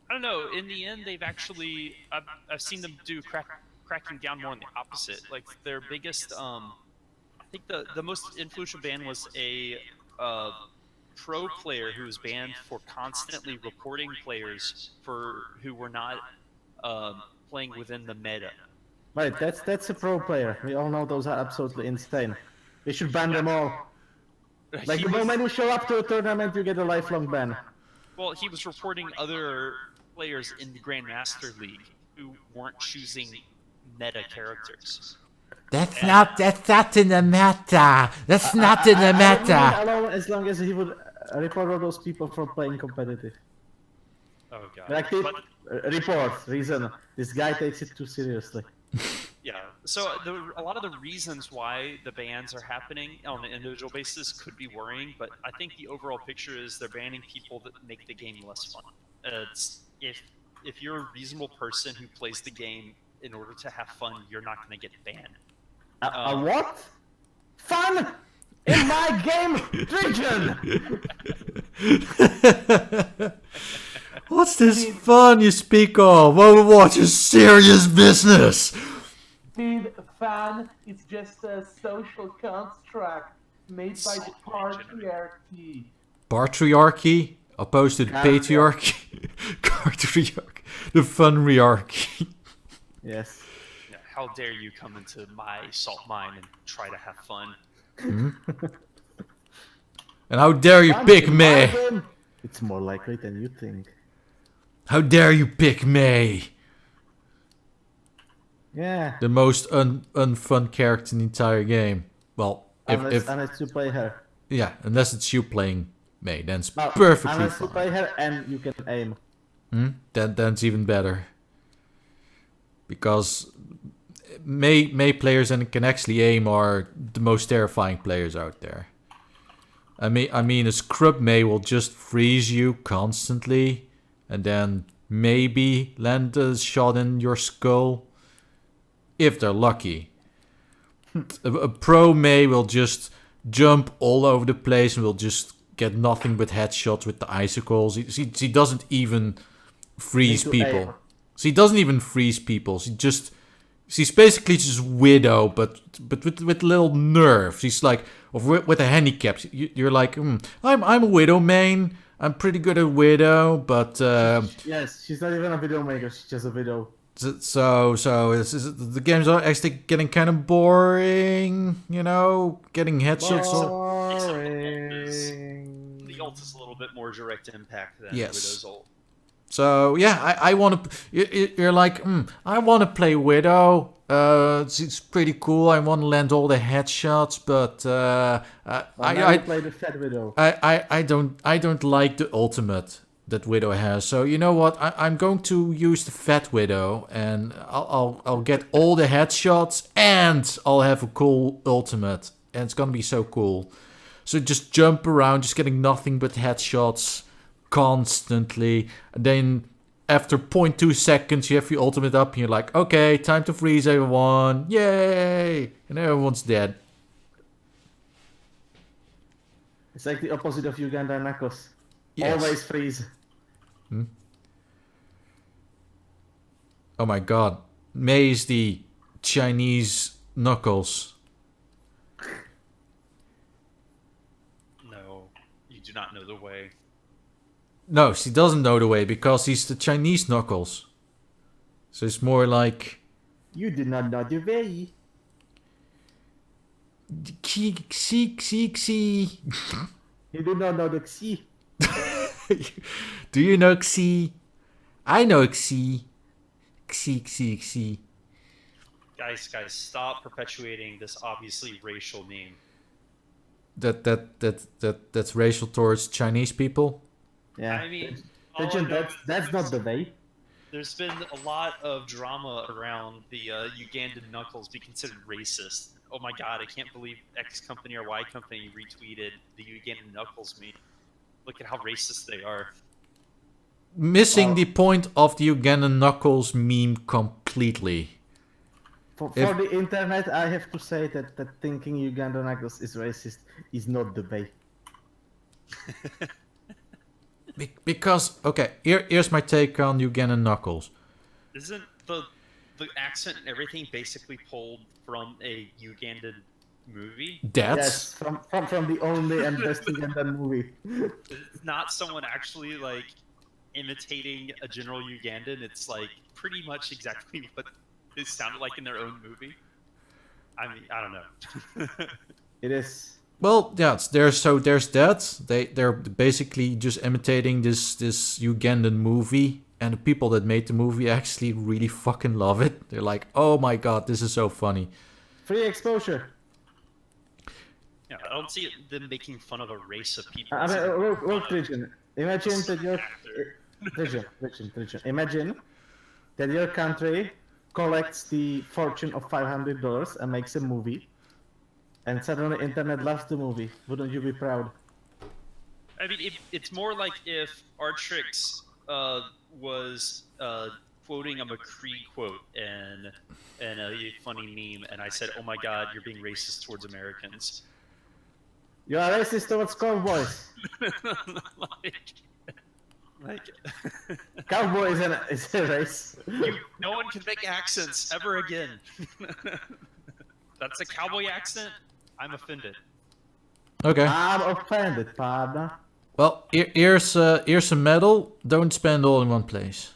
I don't know. In the end, they've actually I've seen them do cracking down more on the opposite. Like their biggest I think the most influential ban was a pro player who was banned for constantly reporting players who were not playing within the meta. Right, that's a pro player. We all know those are absolutely insane. We should ban them all. Like the moment you show up to a tournament, you get a lifelong ban. Well, he was reporting other players in the Grandmaster League who weren't choosing meta characters. That's not in the meta. That's not in the meta. Alone as long as he would report all those people for playing competitive. Oh god. Like report reason. This guy takes it too seriously. Yeah. So a lot of the reasons why the bans are happening on an individual basis could be worrying, but I think the overall picture is they're banning people that make the game less fun. If you're a reasonable person who plays the game in order to have fun, you're not going to get banned. What? Fun in my game, Tridgeon. What's this fun you speak of? Overwatch is serious business. Dude, fan is just a social construct made by the patriarchy. Patriarchy opposed to the patriarchy. Patriarchy. The funriarchy. Yes. How dare you come into my salt mine and try to have fun? Mm-hmm. And how dare you pick me? It's more likely than you think. How dare you pick me? Yeah. The most unfun character in the entire game. Well, unless you play her. Yeah, unless it's you playing May, then it's perfectly fine. Unless you play her and you can aim. Then it's even better. Because May players and can actually aim are the most terrifying players out there. I mean, a scrub May will just freeze you constantly, and then maybe land a shot in your skull, if they're lucky. A pro May will just jump all over the place and will just get nothing but headshots with the icicles. She doesn't even freeze people. She doesn't even freeze people. She's basically just Widow, but with little nerve. She's like, with a handicap. You're like, I'm a Widow main. I'm pretty good at Widow, but yes, she's not even a Widowmaker. She's just a Widow. So the games are actually getting kind of boring. Getting headshots. Boring. The ult is a little bit more direct impact than Widow's ult. So yeah, I want to. You're like, I want to play Widow. It's pretty cool. I want to land all the headshots, but I play the Fat Widow. I don't like the ultimate that Widow has. So you know what? I'm going to use the Fat Widow, and I'll get all the headshots, and I'll have a cool ultimate, and it's gonna be so cool. So just jump around, just getting nothing but headshots constantly, and then after 0.2 seconds you have your ultimate up and you're like, okay, time to freeze everyone, yay, and everyone's dead. It's like the opposite of Ugandan Knuckes. Yes. Always freeze. Oh my god, May is the Chinese Knuckles. not know the way. No, she doesn't know the way because he's the Chinese Knuckles. So it's more like... You do not know the way. Xi. You do not know the Xi. Do you know Xi? I know Xi. Xi. Guys, stop perpetuating this obviously racial meme. That's racial towards Chinese people? Yeah. I mean, Tridgeon, that's not the way. There's been a lot of drama around the Ugandan Knuckles be considered racist. Oh my god, I can't believe X company or Y company retweeted the Ugandan Knuckles meme. Look at how racist they are. Missing the point of the Ugandan Knuckles meme completely. For the internet, I have to say that thinking Ugandan Knuckles is racist is not the way. Because, okay, here's my take on Ugandan Knuckles. Isn't the accent and everything basically pulled from a Ugandan movie? Yes, from the only and best Ugandan movie. It's not someone actually like imitating a general Ugandan. It's like pretty much exactly what it sounded like in their own movie. I mean, I don't know. It is. Well, yeah, there's that. They're basically just imitating this Ugandan movie, and the people that made the movie actually really fucking love it. They're like, oh my god, this is so funny. Free exposure. Yeah, I don't see them making fun of a race of people. I mean, look, Tridgeon. Imagine that your Tridgeon. Imagine that your country collects the fortune of $500 and makes a movie, and suddenly internet loves the movie. Wouldn't you be proud? I mean, it's more like if Artrix was quoting a McCree quote and a funny meme, and I said, "Oh my God, you're being racist towards Americans." You are racist towards cowboys. like Cowboy is a race. no one can make accents ever again. That's a cowboy accent. I'm offended. Okay. I'm offended, partner. Well, here's a medal. Don't spend all in one place.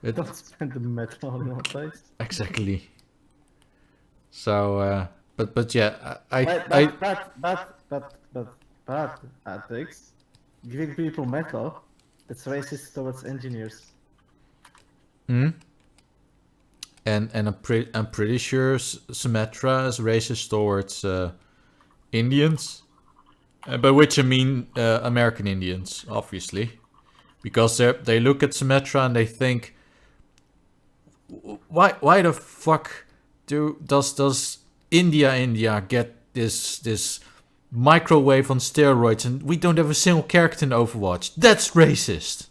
Don't spend the metal in one place. Exactly. So, but yeah, but Artrix, giving people metal, that's racist towards engineers. Hmm. And I'm pretty sure Symetra is racist towards Indians, by which I mean American Indians, obviously, because they look at Symetra and they think, why the fuck does India get this microwave on steroids and we don't have a single character in Overwatch? That's racist.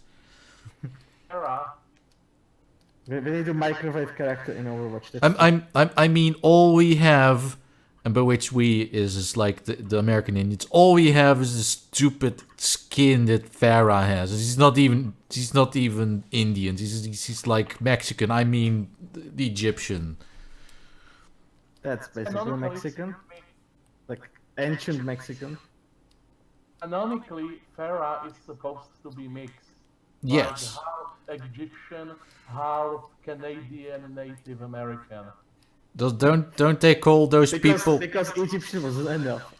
We need a microwave character in Overwatch. I mean, all we have, and by which we is like the American Indians. All we have is the stupid skin that Farah has. He's not even Indian. He's like Mexican. I mean, the Egyptian. That's basically Mexican, like ancient Mexican. Canonically, Farah is supposed to be mixed. Yes. Like half Egyptian, half Canadian, Native American. Don't they call those people? Because Egyptian wasn't enough.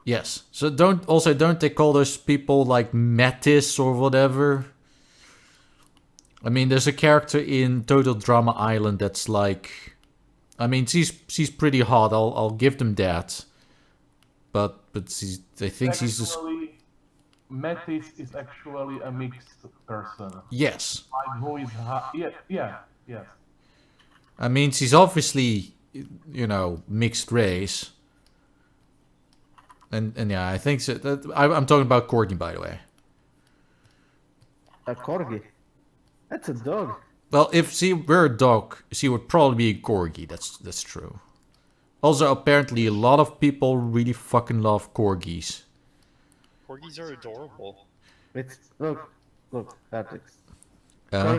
Yes. So don't they call those people like Metis or whatever? I mean, there's a character in Total Drama Island that's like, I mean, she's pretty hot. I'll give them that. But I think she's just. Metis is actually a mixed person. Yes. Like who is yes. I mean, she's obviously, mixed race. And yeah, I think so. I'm talking about Courtney, by the way. A corgi. That's a dog. Well, if she were a dog, she would probably be a corgi. That's true. Also, apparently, a lot of people really fucking love corgis. Corgis are adorable. Look, Artrix. Uh,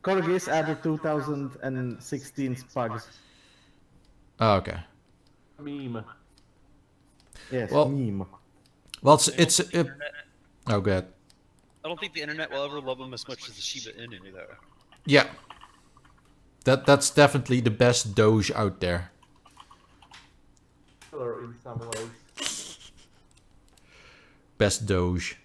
Corgis are the 2016 Spugs. okay. Meme. Yes, Well, meme. Well, I don't think the internet- oh, good. I don't think the internet will ever love them as much as the Shiba Inu, though. Yeah. That's definitely the best Doge out there. In some ways. Best Doge.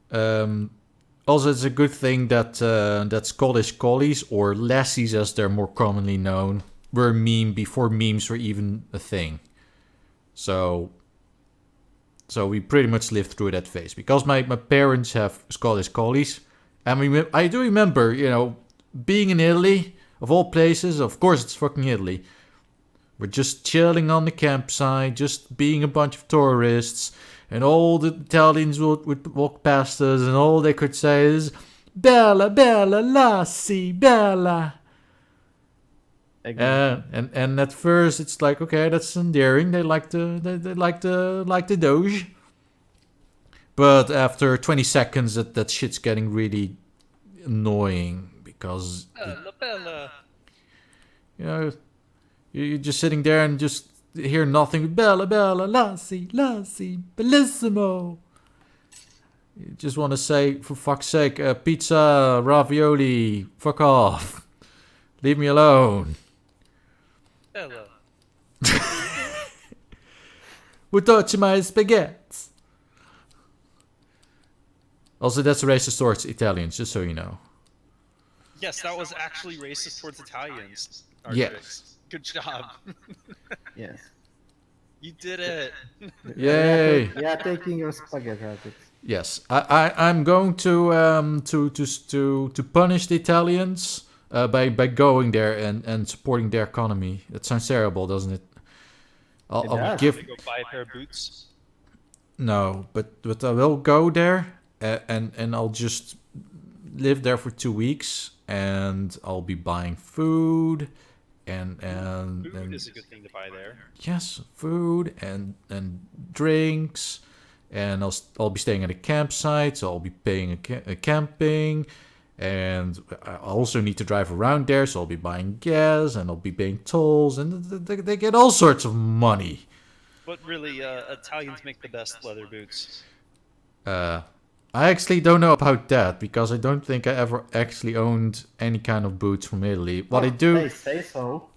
Also, it's a good thing that Scottish collies, or lassies as they're more commonly known, were a meme before memes were even a thing. So we pretty much lived through that phase. Because my parents have Scottish collies. And I do remember, being in Italy, of all places, of course it's fucking Italy. We're just chilling on the campsite, just being a bunch of tourists. And all the Italians would walk past us, and all they could say is, "Bella, bella, lassie, bella." And at first it's like, okay, that's endearing. They like the Doge. But after 20 seconds, that shit's getting really annoying because Bella. You're just sitting there and just hear nothing. Bella, bella, lassie, lassie, bellissimo. You just want to say, for fuck's sake, pizza, ravioli, fuck off. Leave me alone. Bella. We're touching my spaghetti. Also, that's racist towards Italians, just so you know. Yes, that was actually racist towards Italians. Artrix. Yes. Good job. Yes. You did it. Yay! Yeah, taking your spaghetti out. Yes, I'm going to punish the Italians by going there and supporting their economy. That sounds terrible, doesn't it? I'll give. They go buy a pair of boots. No, but I will go there and I'll just live there for 2 weeks and I'll be buying food and Food is a good thing to buy there. yes, food and drinks, and I'll be staying at a campsite, so I'll be paying a camping, and I also need to drive around there, so I'll be buying gas and I'll be paying tolls, and they get all sorts of money. But really, Italians make the best leather boots. I actually don't know about that because I don't think I ever actually owned any kind of boots from Italy. What I do. They say so.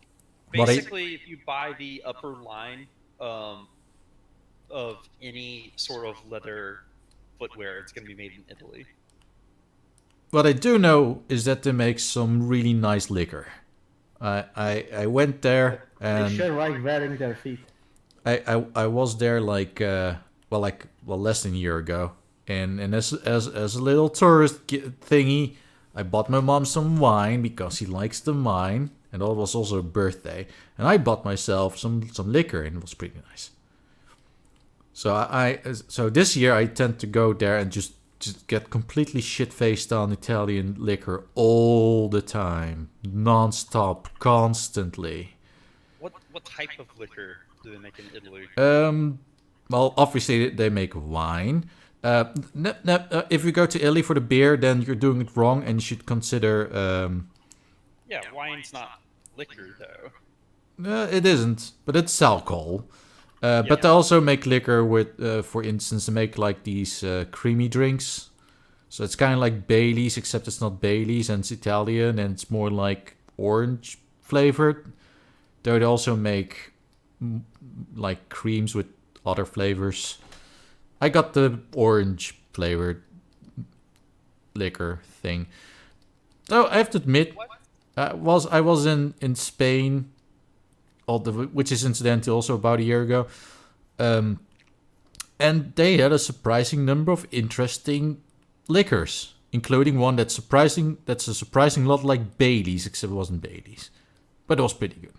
Basically, if you buy the upper line of any sort of leather footwear, it's going to be made in Italy. What I do know is that they make some really nice liquor. I went there They and sure like wearing their feet. I was there less than a year ago, and as a little tourist thingy, I bought my mom some wine because she likes the wine, and it was also a birthday, and I bought myself some liquor, and it was pretty nice. So this year I tend to go there and just get completely shit-faced on Italian liquor all the time, non-stop, constantly. What type of liquor do they make in Italy? Well, obviously they make wine. If you go to Italy for the beer, then you're doing it wrong, and you should consider. Yeah, wine's not liquor though. It isn't, but it's alcohol. But they also make liquor with, for instance, they make like these creamy drinks. So it's kind of like Baileys, except it's not Baileys, and it's Italian, and it's more like orange flavored. Though they also make like creams with other flavors. I got the orange flavored liquor thing. Though I have to admit, I was in Spain, which is incidentally also about a year ago, and they had a surprising number of interesting liquors, including one that's a surprising lot like Baileys, except it wasn't Baileys, but it was pretty good.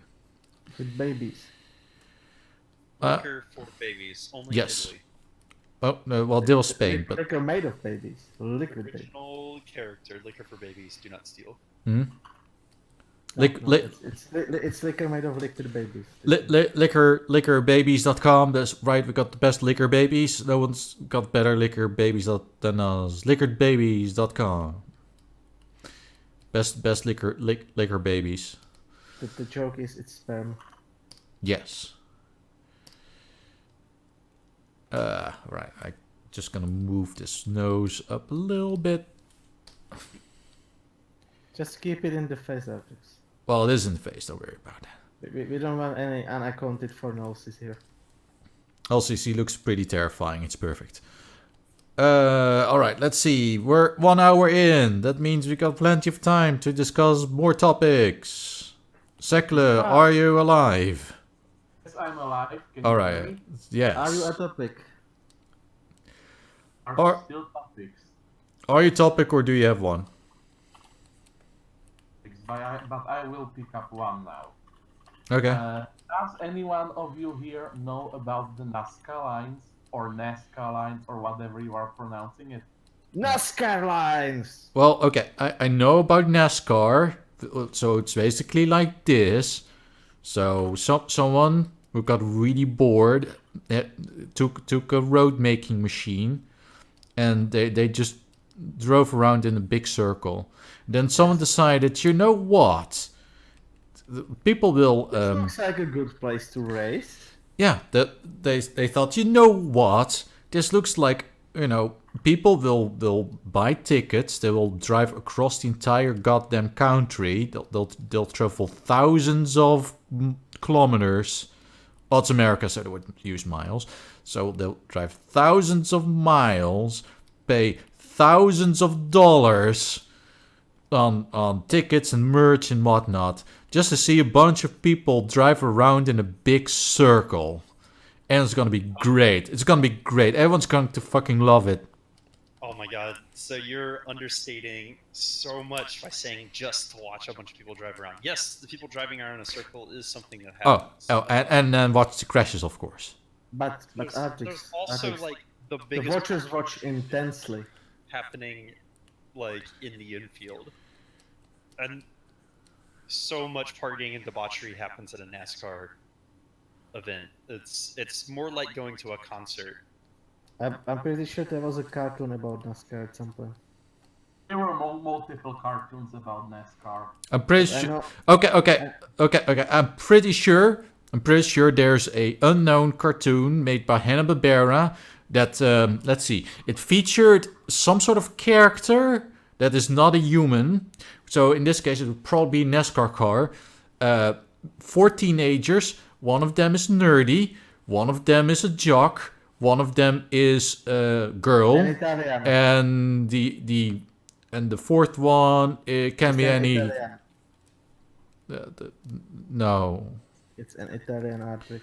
With babies. Liquor for babies, only yes. in Italy. Oh no, well, they was Spain, but Liquor made of babies. Liquid babies. Original character, liquor for babies, do not steal. hmm? It's liquor made of liquid babies. Liquorbabies.com. That's right. We got the best liquor babies. No one's got better liquor babies than us. Liquorbabies.com. Best liquor babies. The joke is it's sperm. Yes. Right, I just gonna move this nose up a little bit. Just keep it in the face, Artrix. Well, it is in the face, don't worry about that. We don't want any unaccounted for noses here. LCC looks pretty terrifying, it's perfect. Alright, let's see. We're 1 hour in. That means we got plenty of time to discuss more topics. Sekele, are you alive? Yes, I'm alive. Can you hear Alright, me? yes. Are you a topic? Are Or- there still topics? Are you topic or do you have one? But I will pick up one now. Okay. Does anyone of you here know about the Nazca lines or Nazca lines or whatever you are pronouncing it? NASCAR lines! Well, okay, I know about NASCAR. So it's basically like this. So someone who got really bored took a road making machine and they just drove around in a big circle. Then someone decided, you know what? People will Looks like a good place to race. yeah, they thought, you know what? This looks like, you know, people will buy tickets. They will drive across the entire goddamn country. They'll travel thousands of kilometers. Well, it's America, so they wouldn't use miles. So they'll drive thousands of miles, pay thousands of dollars on tickets and merch and whatnot, just to see a bunch of people drive around in a big circle. And it's gonna be great. It's gonna be great. Everyone's going to fucking love it. Oh my god. So you're understating so much by saying just to watch a bunch of people drive around. Yes, the people driving around in a circle is something that happens. And then watch the crashes, of course. But There's Artrix, also Artrix, like the the biggest watchers watch intensely. happening like in the infield. And so much partying and debauchery happens at a NASCAR event. It's more like going to a concert. I'm pretty sure there was a cartoon about NASCAR at some point. There were multiple cartoons about NASCAR. I'm pretty I sure. know. Okay. I'm pretty sure there's a unknown cartoon made by Hanna-Barbera that let's see. It featured some sort of character that is not a human. So in this case, it would probably be a NASCAR car. 4 teenagers. One of them is nerdy. One of them is a jock. One of them is a girl. An Italian. And the fourth one, it can be any. Italian. No, It's an Italian Artrix.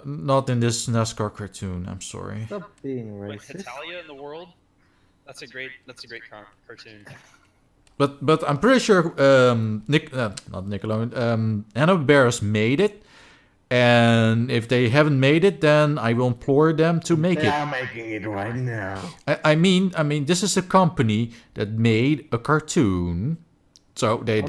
not in this NASCAR cartoon. I'm sorry. Stop being Like racist. Italia in the world? That's a great cartoon. But I'm pretty sure not Nickelodeon. Hanna-Barbera's made it, and if they haven't made it, then I will implore them to make They it. are making it right now. I mean, this is a company that made a cartoon, so they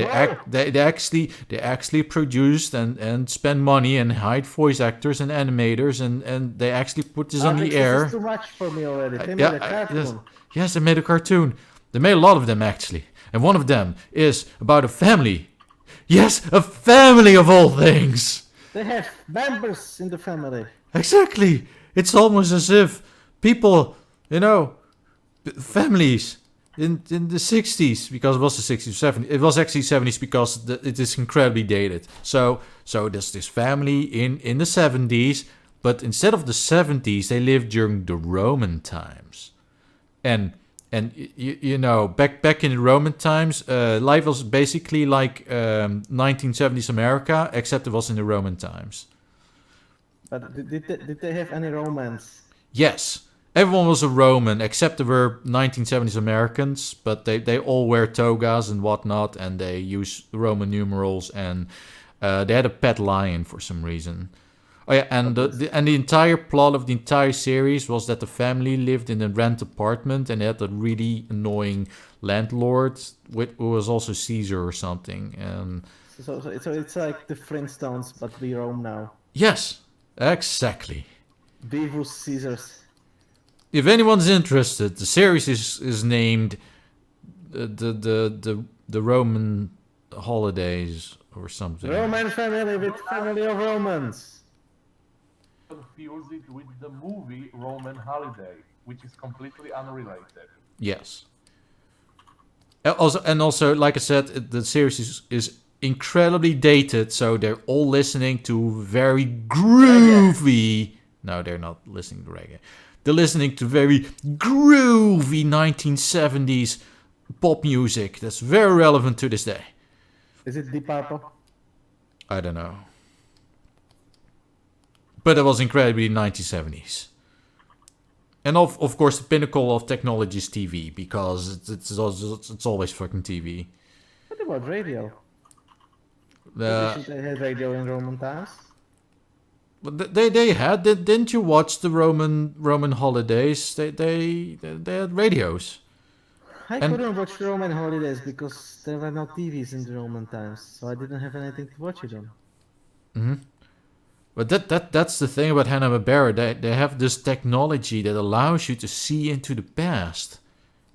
actually produced and spend money and hired voice actors and animators, and they actually put this on Artrix, the air. This is too much for me already. They made Yeah, a cartoon. yes, they made a cartoon. They made a lot of them actually, and one of them is about a family. Yes, a family of all things. They have members in the family. Exactly. It's almost as if people, families in the 60s, because it was the 60s, 70s. It was actually 70s because it is incredibly dated. So there's this family in the 70s, but instead of the 70s, they lived during the Roman times. And back in the Roman times, life was basically like 1970s America, except it was in the Roman times. But did they have any romance? Yes, everyone was a Roman, except there were 1970s Americans, but they all wear togas and whatnot, and they use Roman numerals, and they had a pet lion for some reason. Oh yeah, and the entire plot of the entire series was that the family lived in a rent apartment, and they had a really annoying landlord, who was also Caesar or something. And So it's like the Flintstones, but we roam now. yes, exactly. Vivus Caesars. If anyone's interested, the series is named the Roman holidays or something. Roman family with family of Romans. confuse it with the movie Roman Holiday, which is completely unrelated. Yes. Also, like I said, the series is incredibly dated, so they're all listening to very groovy. No, they're not listening to reggae. They're listening to very groovy 1970s pop music that's very relevant to this day. Is it Deep Purple? I don't know. But it was incredibly 1970s. And of course, the pinnacle of technology is TV, because it's always fucking TV. What about radio? They had radio in Roman times. But they had, didn't you watch the Roman holidays? They had radios. I couldn't watch Roman holidays because there were no TVs in the Roman times, so I didn't have anything to watch it on. Mm-hmm. But that's the thing about Hanna-Barbera. They have this technology that allows you to see into the past,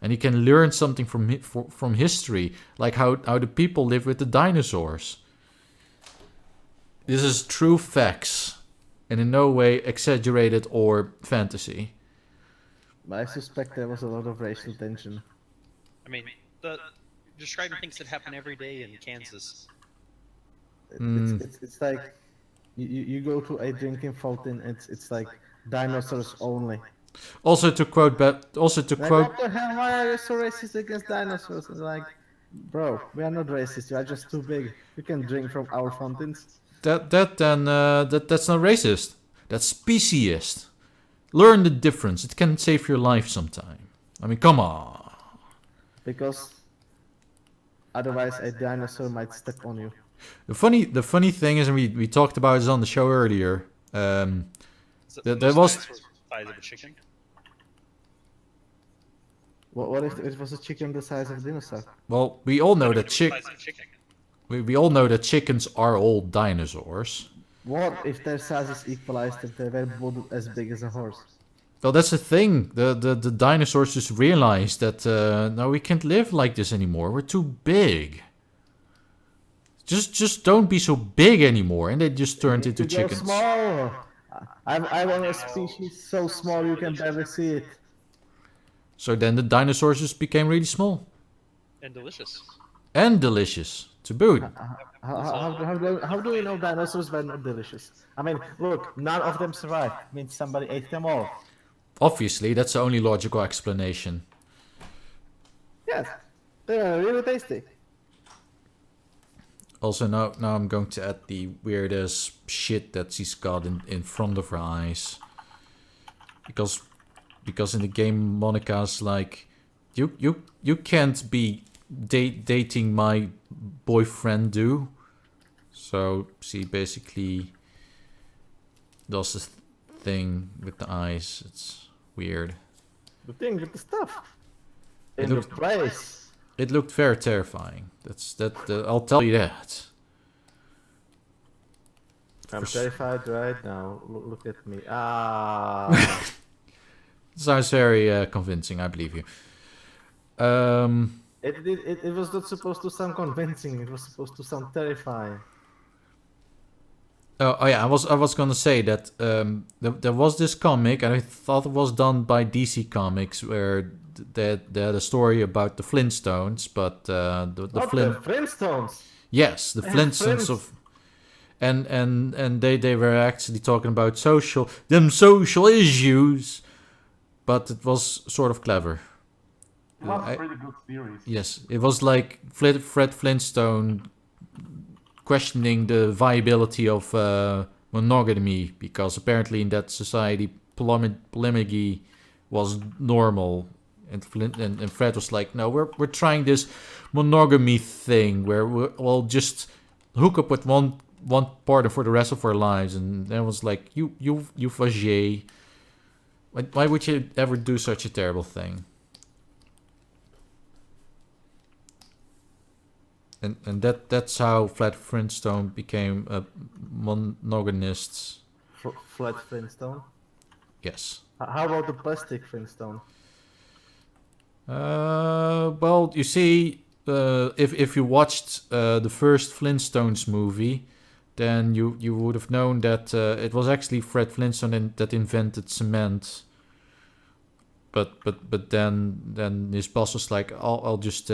and you can learn something from history, like how the people live with the dinosaurs. This is true facts, and in no way exaggerated or fantasy. I suspect there was a lot of racial tension. I mean, describing things that happen every day in Kansas. It's like you go to a drinking fountain. It's like dinosaurs only. Also to quote, What the hell? Why are you so racist against dinosaurs? It's like, bro, we are not racist. You are just too big. You can drink from our fountains. That's not racist. That's speciesist. Learn the difference. It can save your life sometime. I mean, come on. Because otherwise a dinosaur might step on you. The funny thing is, and we talked about this on the show earlier. There was size of a chicken. What if it was a chicken the size of a dinosaur? Well, we all know that we all know that chickens are all dinosaurs. What if their size is equalized if they were both as big as a horse? Well, that's the thing. The dinosaurs just realized that no, we can't live like this anymore. We're too big. Just don't be so big anymore, and they just turned into chickens. Small. I want a species so small you can barely see it. So then the dinosaurs just became really small. And delicious. And delicious, to boot. How do we know dinosaurs were not delicious? I mean, look, none of them survived. I mean, somebody ate them all. Obviously, that's the only logical explanation. Yes, they were really tasty. Also, now I'm going to add the weirdest shit that she's got in front of her eyes. Because in the game, Monica's like, you can't be dating my boyfriend, do? So she basically does this thing with the eyes. It's weird. The thing with the stuff. In the place. It looked very terrifying. I'll tell you that. I'm terrified right now. Look at me. Sounds very convincing. I believe you. It was not supposed to sound convincing. It was supposed to sound terrifying. Oh yeah, I was gonna say that there was this comic, and I thought it was done by DC Comics, where they had a story about the Flintstones, but the Flintstones. Yes, the Flintstones of, and they were actually talking about social issues, but it was sort of clever. It was a pretty good series. Yes, it was like Fred Flintstone questioning the viability of monogamy, because apparently in that society polygamy was normal, and Fred was like, no, we're trying this monogamy thing where we'll just hook up with one partner for the rest of our lives, and then was like, you vagé. Why would you ever do such a terrible thing? And that's how Fred Flintstone became a monogamist. Fred Flintstone? Yes. How about the plastic Flintstone? Well, you see, if you watched the first Flintstones movie, then you would have known that it was actually Fred Flintstone that invented cement. But then his boss was like, I'll just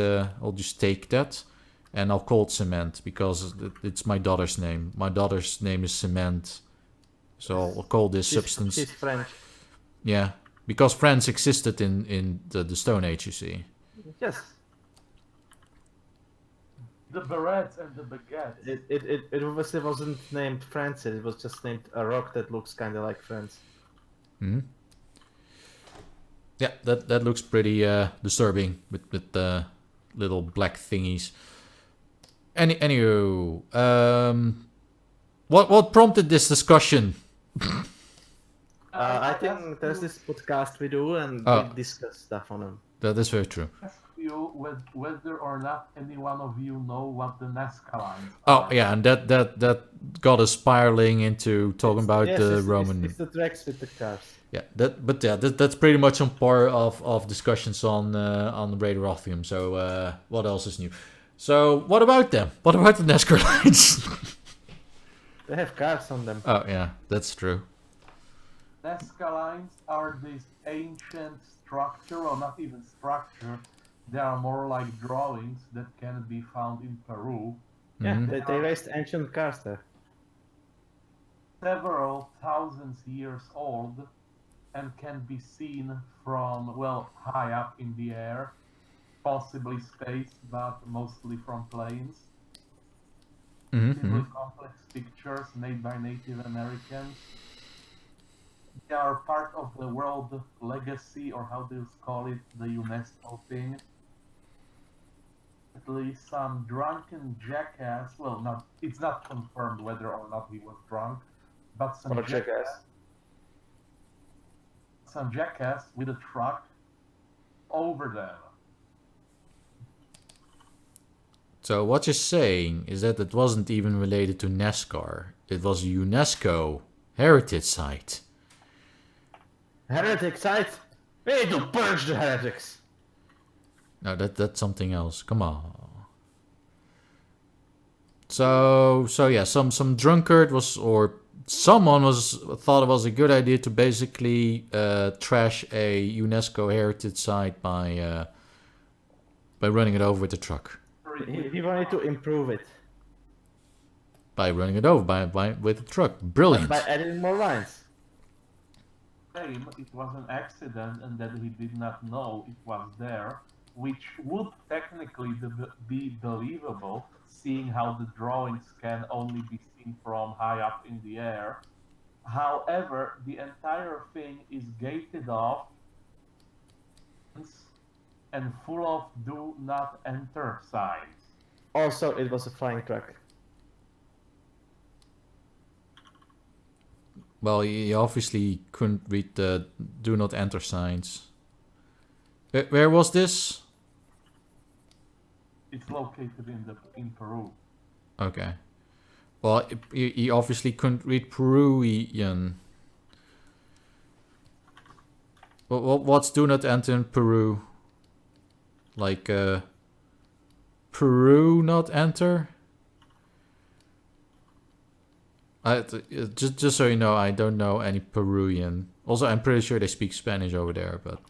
take that, and I'll call it cement because it's my daughter's name. My daughter's name is Cement, so I'll call this substance. She's French. Yeah, because France existed in the Stone Age, you see. Yes. The barrettes and the baguettes. It obviously wasn't named France. It was just named a rock that looks kind of like France. Hmm. Yeah, that looks pretty disturbing with the little black thingies. Anywho, what prompted this discussion? I think there's this podcast we do and we discuss stuff on them. That is very true. Ask you whether or not any one of you know what the Nazca lines Oh are. yeah, and that got us spiraling into talking about the Roman. It's the tracks with the cars. Yeah, that's pretty much on par of discussions on Radio Rothingham. So what else is new? So what about them? What about the NASCAR lines? They have cars on them. Oh yeah, that's true. Nazca lines are this ancient structure, or not even structure. They are more like drawings that can be found in Peru. Yeah, Mhm. they raced ancient cars there. Several thousands years old and can be seen from, well, high up in the air, possibly space, but mostly from planes. Really complex pictures made by Native Americans. They are part of the World Legacy, or how do you call it, the UNESCO thing. At least some drunken jackass, well, it's not confirmed whether or not he was drunk, but some jackass with a truck over them. So what you're saying is that it wasn't even related to NASCAR. It was a UNESCO heritage site. Heretic site? We need to purge the heretics. No, that's something else. Come on. So yeah, some drunkard someone thought it was a good idea to basically trash a UNESCO heritage site by running it over with a truck. He wanted to improve it. By running it over with a truck. Brilliant. By adding more lines. It was an accident and that he did not know it was there, which would technically be believable, seeing how the drawings can only be seen from high up in the air. However, the entire thing is gated off and full of do not enter signs. Also, it was a flying truck. Well, he obviously couldn't read the do not enter signs. Where was this? It's located in Peru. Okay. Well, he obviously couldn't read Peruvian. What's do not enter in Peru? Like, Peru not enter? Just so you know, I don't know any Peruvian. Also, I'm pretty sure they speak Spanish over there, but...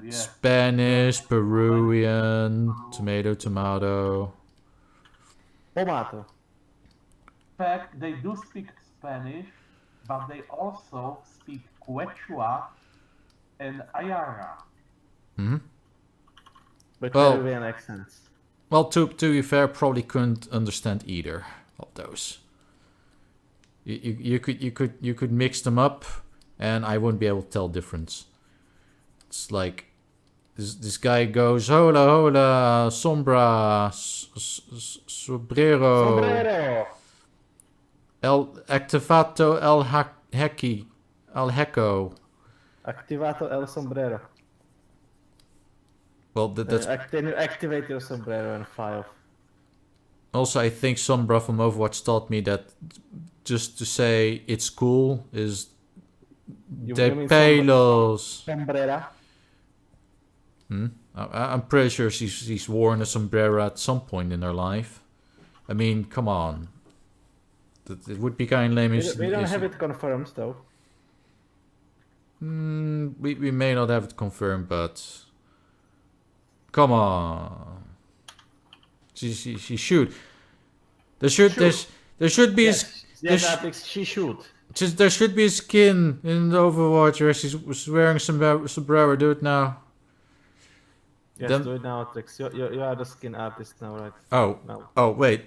Yeah. Spanish, Peruvian, tomato. Tomato. In fact, they do speak Spanish, but they also speak Quechua and Ayara. Hmm. With Well- Peruvian accents. Well, to be fair, probably couldn't understand either of those. You could mix them up, and I wouldn't be able to tell difference. It's like this guy goes hola sombra sombrero el activato el hecko. Activato el sombrero. Well, that's Then you activate your sombrero and fly off. also, I think Sombra from Overwatch taught me that just to say it's cool is de mean pelos. Sombrera. I'm pretty sure she's worn a sombrero at some point in her life. I mean, come on. it would be kind of lame. We don't have it confirmed though. We may not have it confirmed, but come on, she should. There should be She should. there should be a skin in the Overwatch where she's wearing sombrero. Do it now. Yes, Then- do it now, Artrix. You are the skin artist now, right? Oh, No. oh, wait.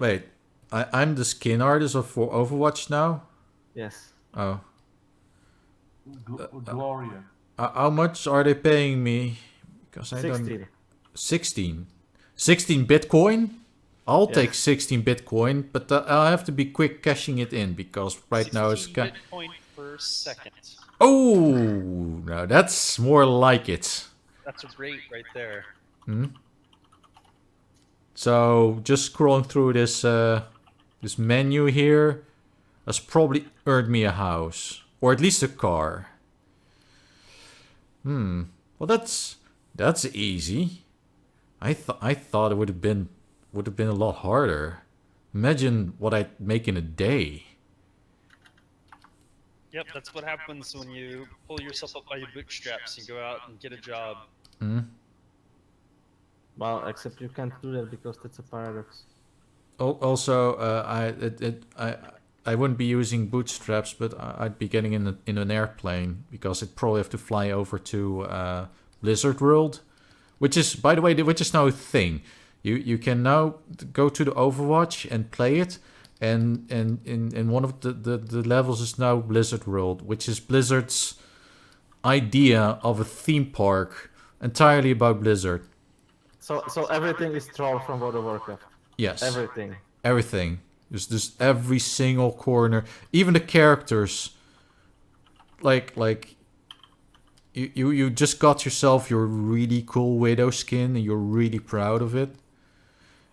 I'm the skin artist for Overwatch now. Yes. Oh, Gloria. how much are they paying me? Because I don't. 16. 16 Bitcoin. I'll Yes. take 16 Bitcoin, but I'll have to be quick cashing it in because right now it's 16 Bitcoin per second. Oh, no, that's more like it. That's a rate right there. So just scrolling through this this menu here has probably earned me a house or at least a car. Well, that's easy. I thought it would have been a lot harder. Imagine what I'd make in a day. Yep, that's what happens when you pull yourself up by your bootstraps and go out and get a job. Well, except you can't do that because that's a paradox. Also, I wouldn't be using bootstraps, but I'd be getting in an airplane because I'd probably have to fly over to Blizzard World, which is, by the way, which is now a thing. You can now go to the Overwatch and play it, and in one of the levels is now Blizzard World, which is Blizzard's idea of a theme park entirely about Blizzard. So everything is troll from World of Warcraft. Yes. Everything. There's just every single corner, even the characters. Like you just got yourself your really cool Widow skin and you're really proud of it.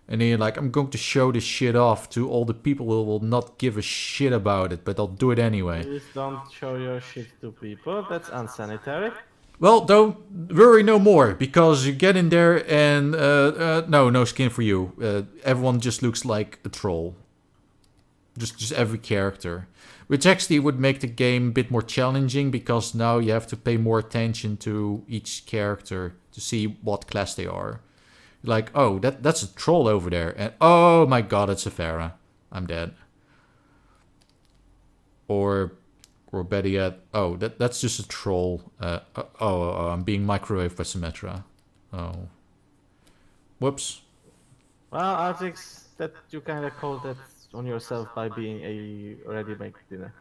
And then you're like, I'm going to show this shit off to all the people who will not give a shit about it, but I'll do it anyway. Please don't show your shit to people. That's unsanitary. Well, don't worry no more, because you get in there and no skin for you. Everyone just looks like a troll. Just every character. Which actually would make the game a bit more challenging, because now you have to pay more attention to each character to see what class they are. Like, oh, that's a troll over there. And oh my god, it's a Pharah. I'm dead. Or better yet, oh, that's just a troll. I'm being microwaved by Symetra. Oh. Whoops. Well, Artrix, that you kind of called that on yourself by being a ready-made dinner.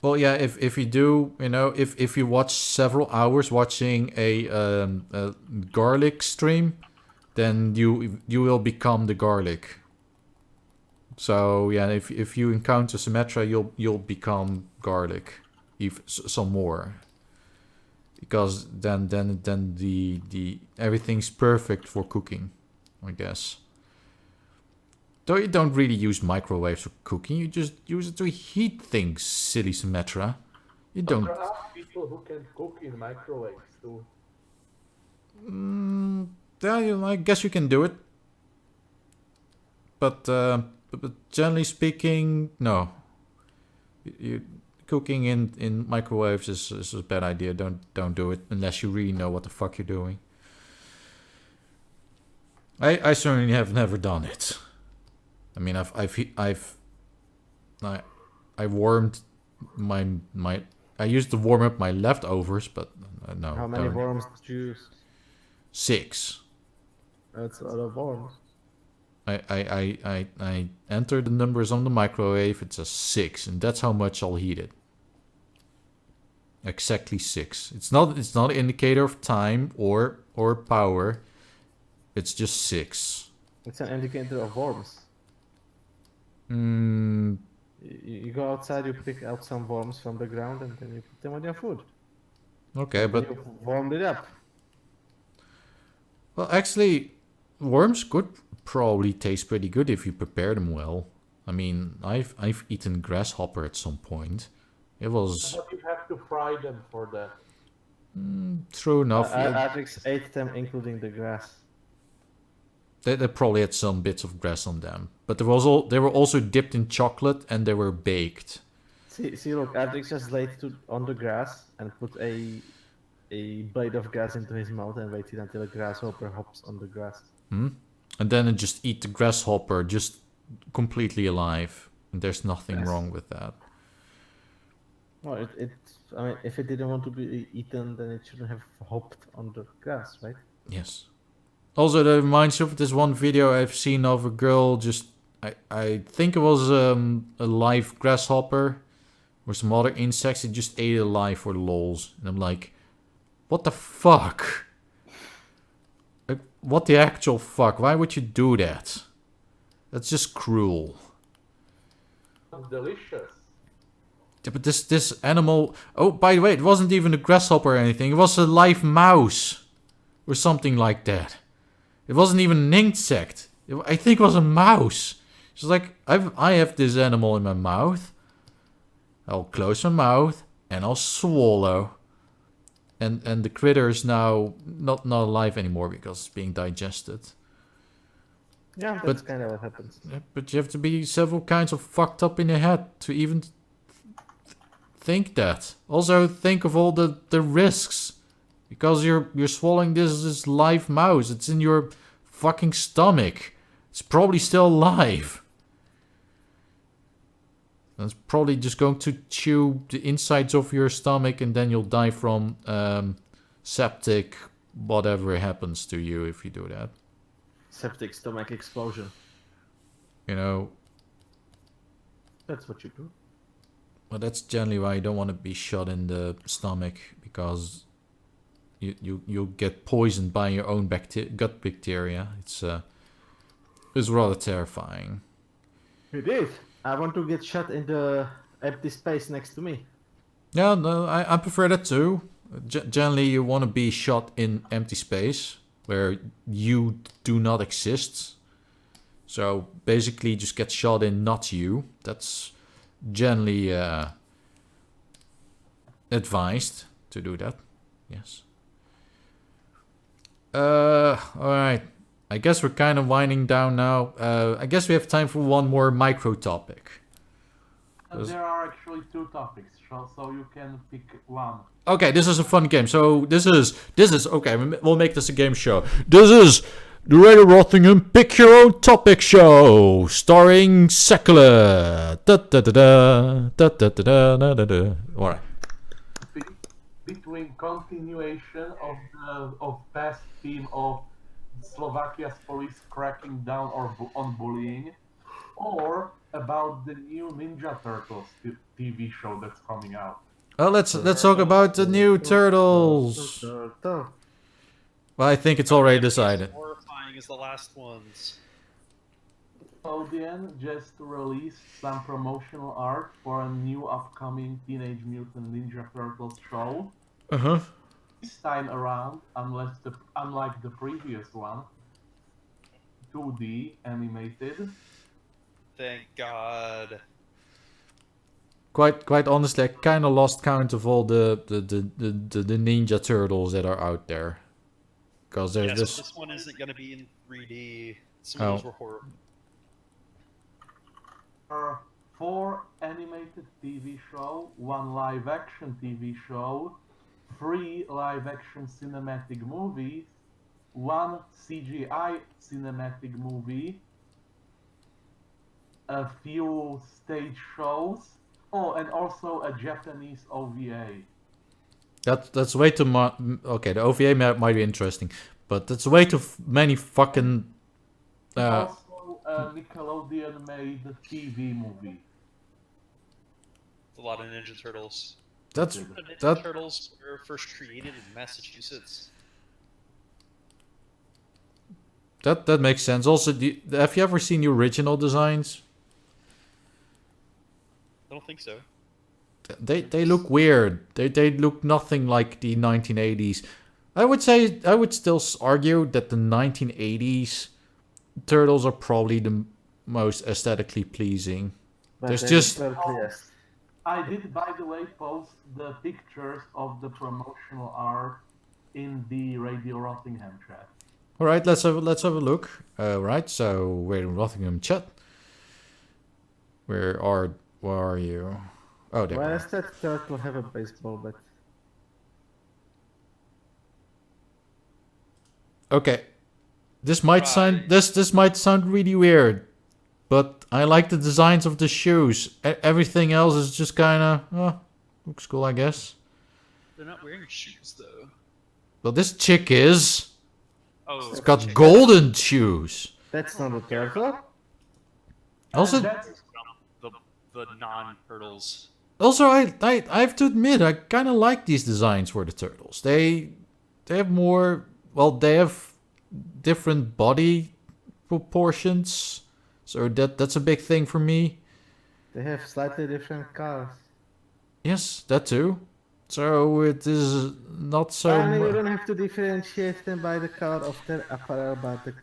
Well, yeah, if you do, if you watch several hours watching a garlic stream, then you will become the garlic. So yeah, if you encounter Symetra, you'll become garlic, some more. Because then the everything's perfect for cooking, I guess. Though you don't really use microwaves for cooking, you just use it to heat things, silly Symetra. You don't. There are people who can cook in microwaves too. Yeah, I guess you can do it. But generally speaking, no. Cooking in microwaves is a bad idea. Don't do it unless you really know what the fuck you're doing. I certainly have never done it. I mean, I warmed my I used to warm up my leftovers, but no. How many worms did you use? 6. That's a lot of worms. I enter the numbers on the microwave. It's a 6, and that's how much I'll heat it. Exactly 6. It's not an indicator of time or power. It's just 6. It's an indicator of worms. You go outside, you pick out some worms from the ground, and then you put them on your food. Okay, but you warmed it up. Well, actually, worms could probably taste pretty good if you prepare them well. I mean, I've eaten grasshopper at some point. It was But you have to fry them for that. true enough. Artrix ate them, including the grass. They probably had some bits of grass on them, but they were also dipped in chocolate and they were baked. See, look, Artrix just laid on the grass and put a blade of grass into his mouth and waited until a grasshopper hops on the grass. And then it just eat the grasshopper, just completely alive. And there's nothing wrong with that. Well, I mean, if it didn't want to be eaten, then it shouldn't have hopped on the grass, right? Yes. Also, that reminds me of this one video I've seen of a girl just... I think it was a live grasshopper or some other insects. It just ate it alive for the lols. And I'm like, what the fuck? Like, what the actual fuck? Why would you do that? That's just cruel. Delicious. Yeah, but this animal... Oh, by the way, it wasn't even a grasshopper or anything. It was a live mouse. Or something like that. It wasn't even an insect. I think it was a mouse. She's like, I have this animal in my mouth. I'll close my mouth. And I'll swallow. And the critter is now not alive anymore because it's being digested. Yeah, that's kind of what happens. But you have to be several kinds of fucked up in your head to even think that. Also, think of all the risks. Because you're swallowing this live mouse. It's in your fucking stomach. It's probably still alive. And it's probably just going to chew the insides of your stomach and then you'll die from septic, whatever happens to you if you do that. Septic stomach explosion. You know. That's what you do. Well, that's generally why you don't want to be shot in the stomach, because you'll get poisoned by your own gut bacteria. It's rather terrifying. It is. I want to get shot in the empty space next to me. Yeah, no, I prefer that too. Generally, you want to be shot in empty space where you do not exist. So basically, just get shot in, not you. That's generally advised to do that. Yes. Alright. I guess we're kind of winding down now. I guess we have time for one more micro topic. There are actually two topics, so you can pick one. Okay, this is a fun game. So this is okay. We'll make this a game show. This is the Radio Rothingham Pick Your Own Topic Show, starring Sekele. All right. Between continuation of past theme of Slovakia's police cracking down on bullying, or about the new Ninja Turtles TV show that's coming out. Oh, let's talk about the new Turtles. Well, I think it's already decided. As horrifying as the last ones. Nickelodeon just released some promotional art for a new upcoming Teenage Mutant Ninja Turtles show. This time around, unlike the previous one, 2D animated. Thank God. Quite honestly, I kind of lost count of all the Ninja Turtles that are out there. Because there's this. This one isn't going to be in 3D. Some of those were horrible. 4 animated TV show, 1 live action TV show, 3 live action cinematic movies, 1 CGI cinematic movie, a few stage shows, and also a Japanese OVA. That's way too much. Okay, the OVA might be interesting, but that's way too many fucking. Also, a Nickelodeon-made TV movie. A lot of Ninja Turtles. The Ninja Turtles were first created in Massachusetts. That makes sense. Also, have you ever seen the original designs? I don't think so. They look weird. They look nothing like the 1980s. I would still argue that the 1980s Turtles are probably the most aesthetically pleasing. But There's just I did, by the way, post the pictures of the promotional art in the Radio Rothingham chat. All right, let's have a look. Right, so we're in Rothingham chat. Where are you? Oh, there. Why you does that turtle have a baseball bat? are. Okay, this might sound this might sound really weird, but I like the designs of the shoes. Everything else is just kind of looks cool, I guess. They're not wearing shoes though. Well, this chick is. Oh, It's got golden shoes. That's not a turtle. Also, the non-turtles. Also, I have to admit, I kind of like these designs for the turtles. They have more. Well, they have different body proportions, so that's a big thing for me. They have slightly different cars. Yes, that too. So it is not so. Finally, we don't have to differentiate them by the color of their apparel,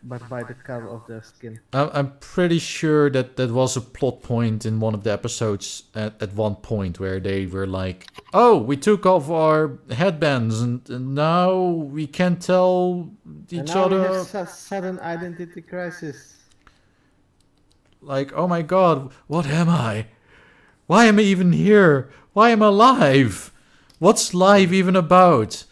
but by the color of their skin. I'm pretty sure that was a plot point in one of the episodes at one point where they were like, "Oh, we took off our headbands and now we can't tell each other." We have a sudden identity crisis. Like, oh my god, what am I? Why am I even here? Why am I alive? What's life even about?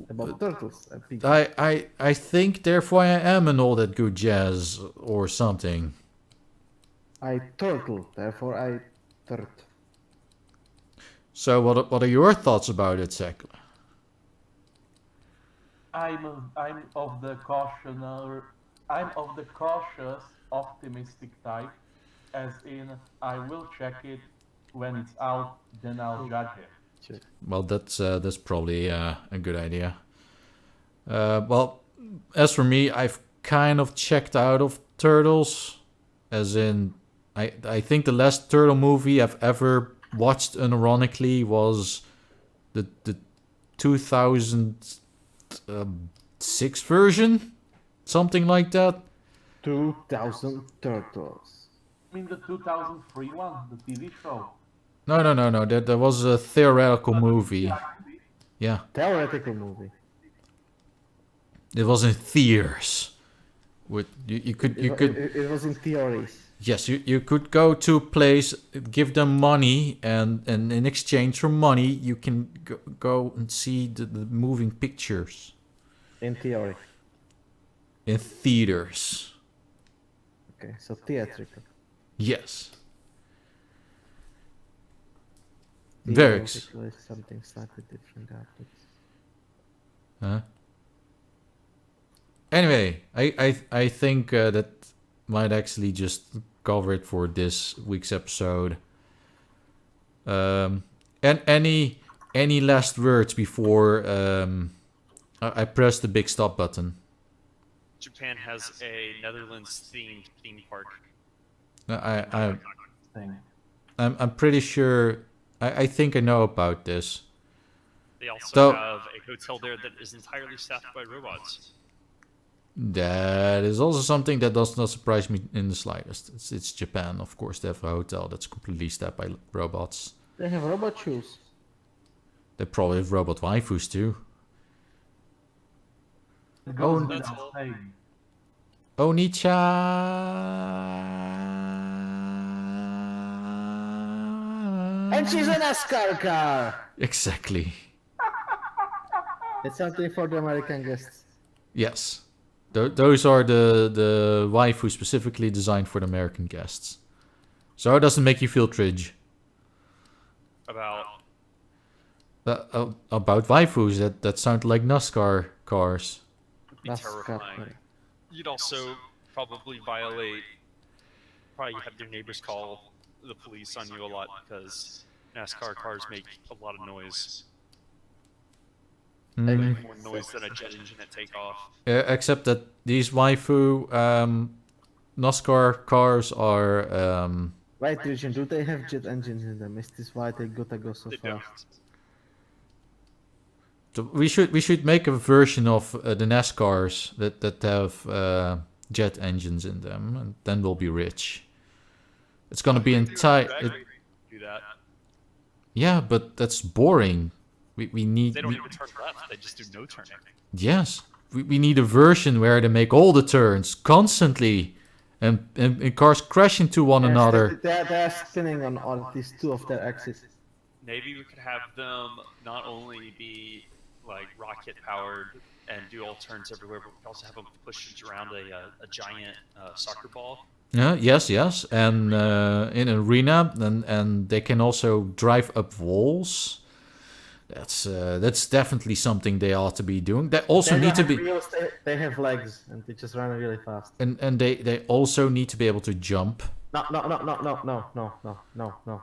About turtles and people. I think therefore I am and all that good jazz or something. I turtle, therefore I turt. So what are your thoughts about it, Sekele? I'm of the cautious, optimistic type, as in I will check it when it's out, then I'll judge it. Well, that's probably a good idea. Well, as for me, I've kind of checked out of turtles, as in I think the last turtle movie I've ever watched unironically was the 2006 version, something like that. 2000 turtles. I mean the 2003 one, the TV show. No. There was a theoretical movie. Yeah. Theoretical movie. It was in theaters. With you could. It was in theories. Yes, you could go to a place, give them money, and in exchange for money, you can go and see the moving pictures. In theory. In theaters. Okay, so theatrical. Yes. Theoretical is something slightly different. Huh? Anyway, I think that might actually just cover it for this week's episode. And any last words before I press the big stop button? Japan has a Netherlands themed theme park. I'm pretty sure. I think I know about this. They also have a hotel there that is entirely staffed by robots. That is also something that does not surprise me in the slightest. It's Japan, of course. They have a hotel that's completely staffed by robots. They have robot shoes. They probably have robot waifus too. Oni-chan! And she's a NASCAR car! Exactly. It's something for the American guests. Yes. Those are the waifus specifically designed for the American guests. So how does it make you feel, Tridge? About waifus that sound like NASCAR cars. It'd be terrifying. You'd also probably probably have your neighbors call the police on you a lot because NASCAR cars make a lot of noise. They make more noise than a jet engine at takeoff. Except that these waifu NASCAR cars are... Right, Tridgeon, do they have jet engines in them? Is this why they gotta go so fast? So we should make a version of the NASCARs that have jet engines in them, and then we'll be rich. It's gonna be entire. Do that. Yeah, but that's boring. We need. They don't even turn left. They just do no turning. Yes, we need a version where they make all the turns constantly, and cars crash into one another. They're spinning on at least 2 of their axes. Maybe we could have them not only be like rocket powered and do all turns everywhere, but we could also have them pushed around a giant soccer ball. Yeah, yes, and in an arena, and they can also drive up walls. That's definitely something they ought to be doing. They also need to be. Wheels, they have legs, and they just run really fast. And they also need to be able to jump. No.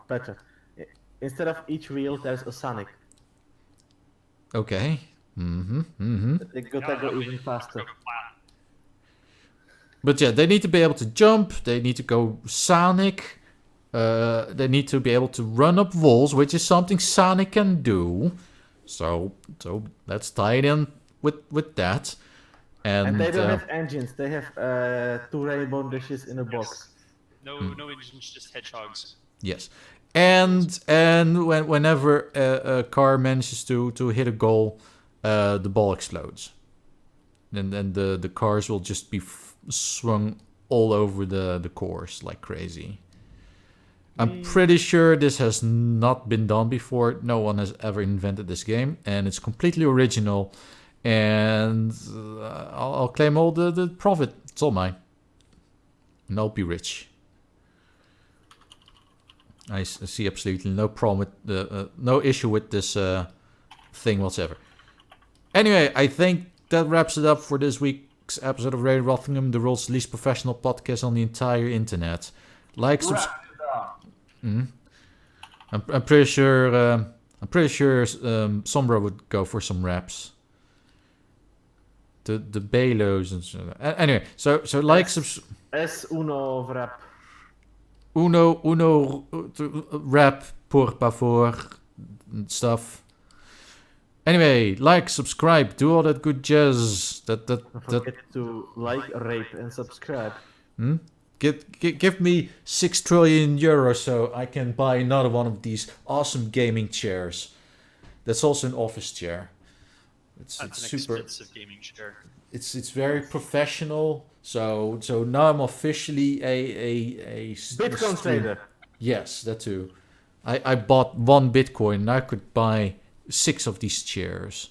Better. Instead of each wheel, there's a Sonic. Okay. They go even faster. But yeah, they need to be able to jump. They need to go Sonic. They need to be able to run up walls, which is something Sonic can do. So let's tie it in with that. And they don't have engines. They have 2 rainbow dishes in a box. No engines, just hedgehogs. Yes. And whenever a car manages to hit a goal, the ball explodes. And then the cars will just be swung all over the course like crazy. I'm pretty sure this has not been done before. No one has ever invented this game, and it's completely original. And I'll claim all the profit. It's all mine. And I'll be rich. I see absolutely no problem with no issue with this thing whatsoever. Anyway, I think that wraps it up for this week's episode of Radio Rothingham, the world's least professional podcast on the entire internet. I'm pretty sure Sombra would go for some raps. The Belos and so. Anyway, so like Es uno rap. Uno rap por favor stuff. Anyway, like, subscribe, do all that good jazz. Don't forget to like, rate, and subscribe. Give me 6 trillion euros so I can buy another one of these awesome gaming chairs. That's also an office chair. It's super expensive gaming chair. It's very professional. So now I'm officially a Bitcoin trader. Yes, that too. I bought 1 Bitcoin and I could buy 6 of these chairs.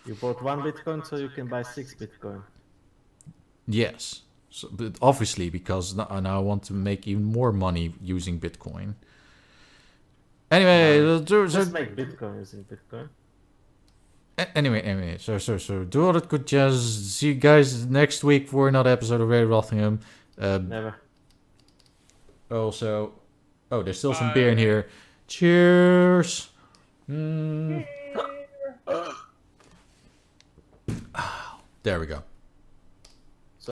You bought 1 Bitcoin so you can buy 6 Bitcoin. Yes. So, but obviously, because now I want to make even more money using Bitcoin. Anyway, just make Bitcoin using Bitcoin. Anyway, so do all that good jazz. See you guys next week for another episode of Radio Rothingham. Never. Also, there's still some beer in here. Cheers. There we go.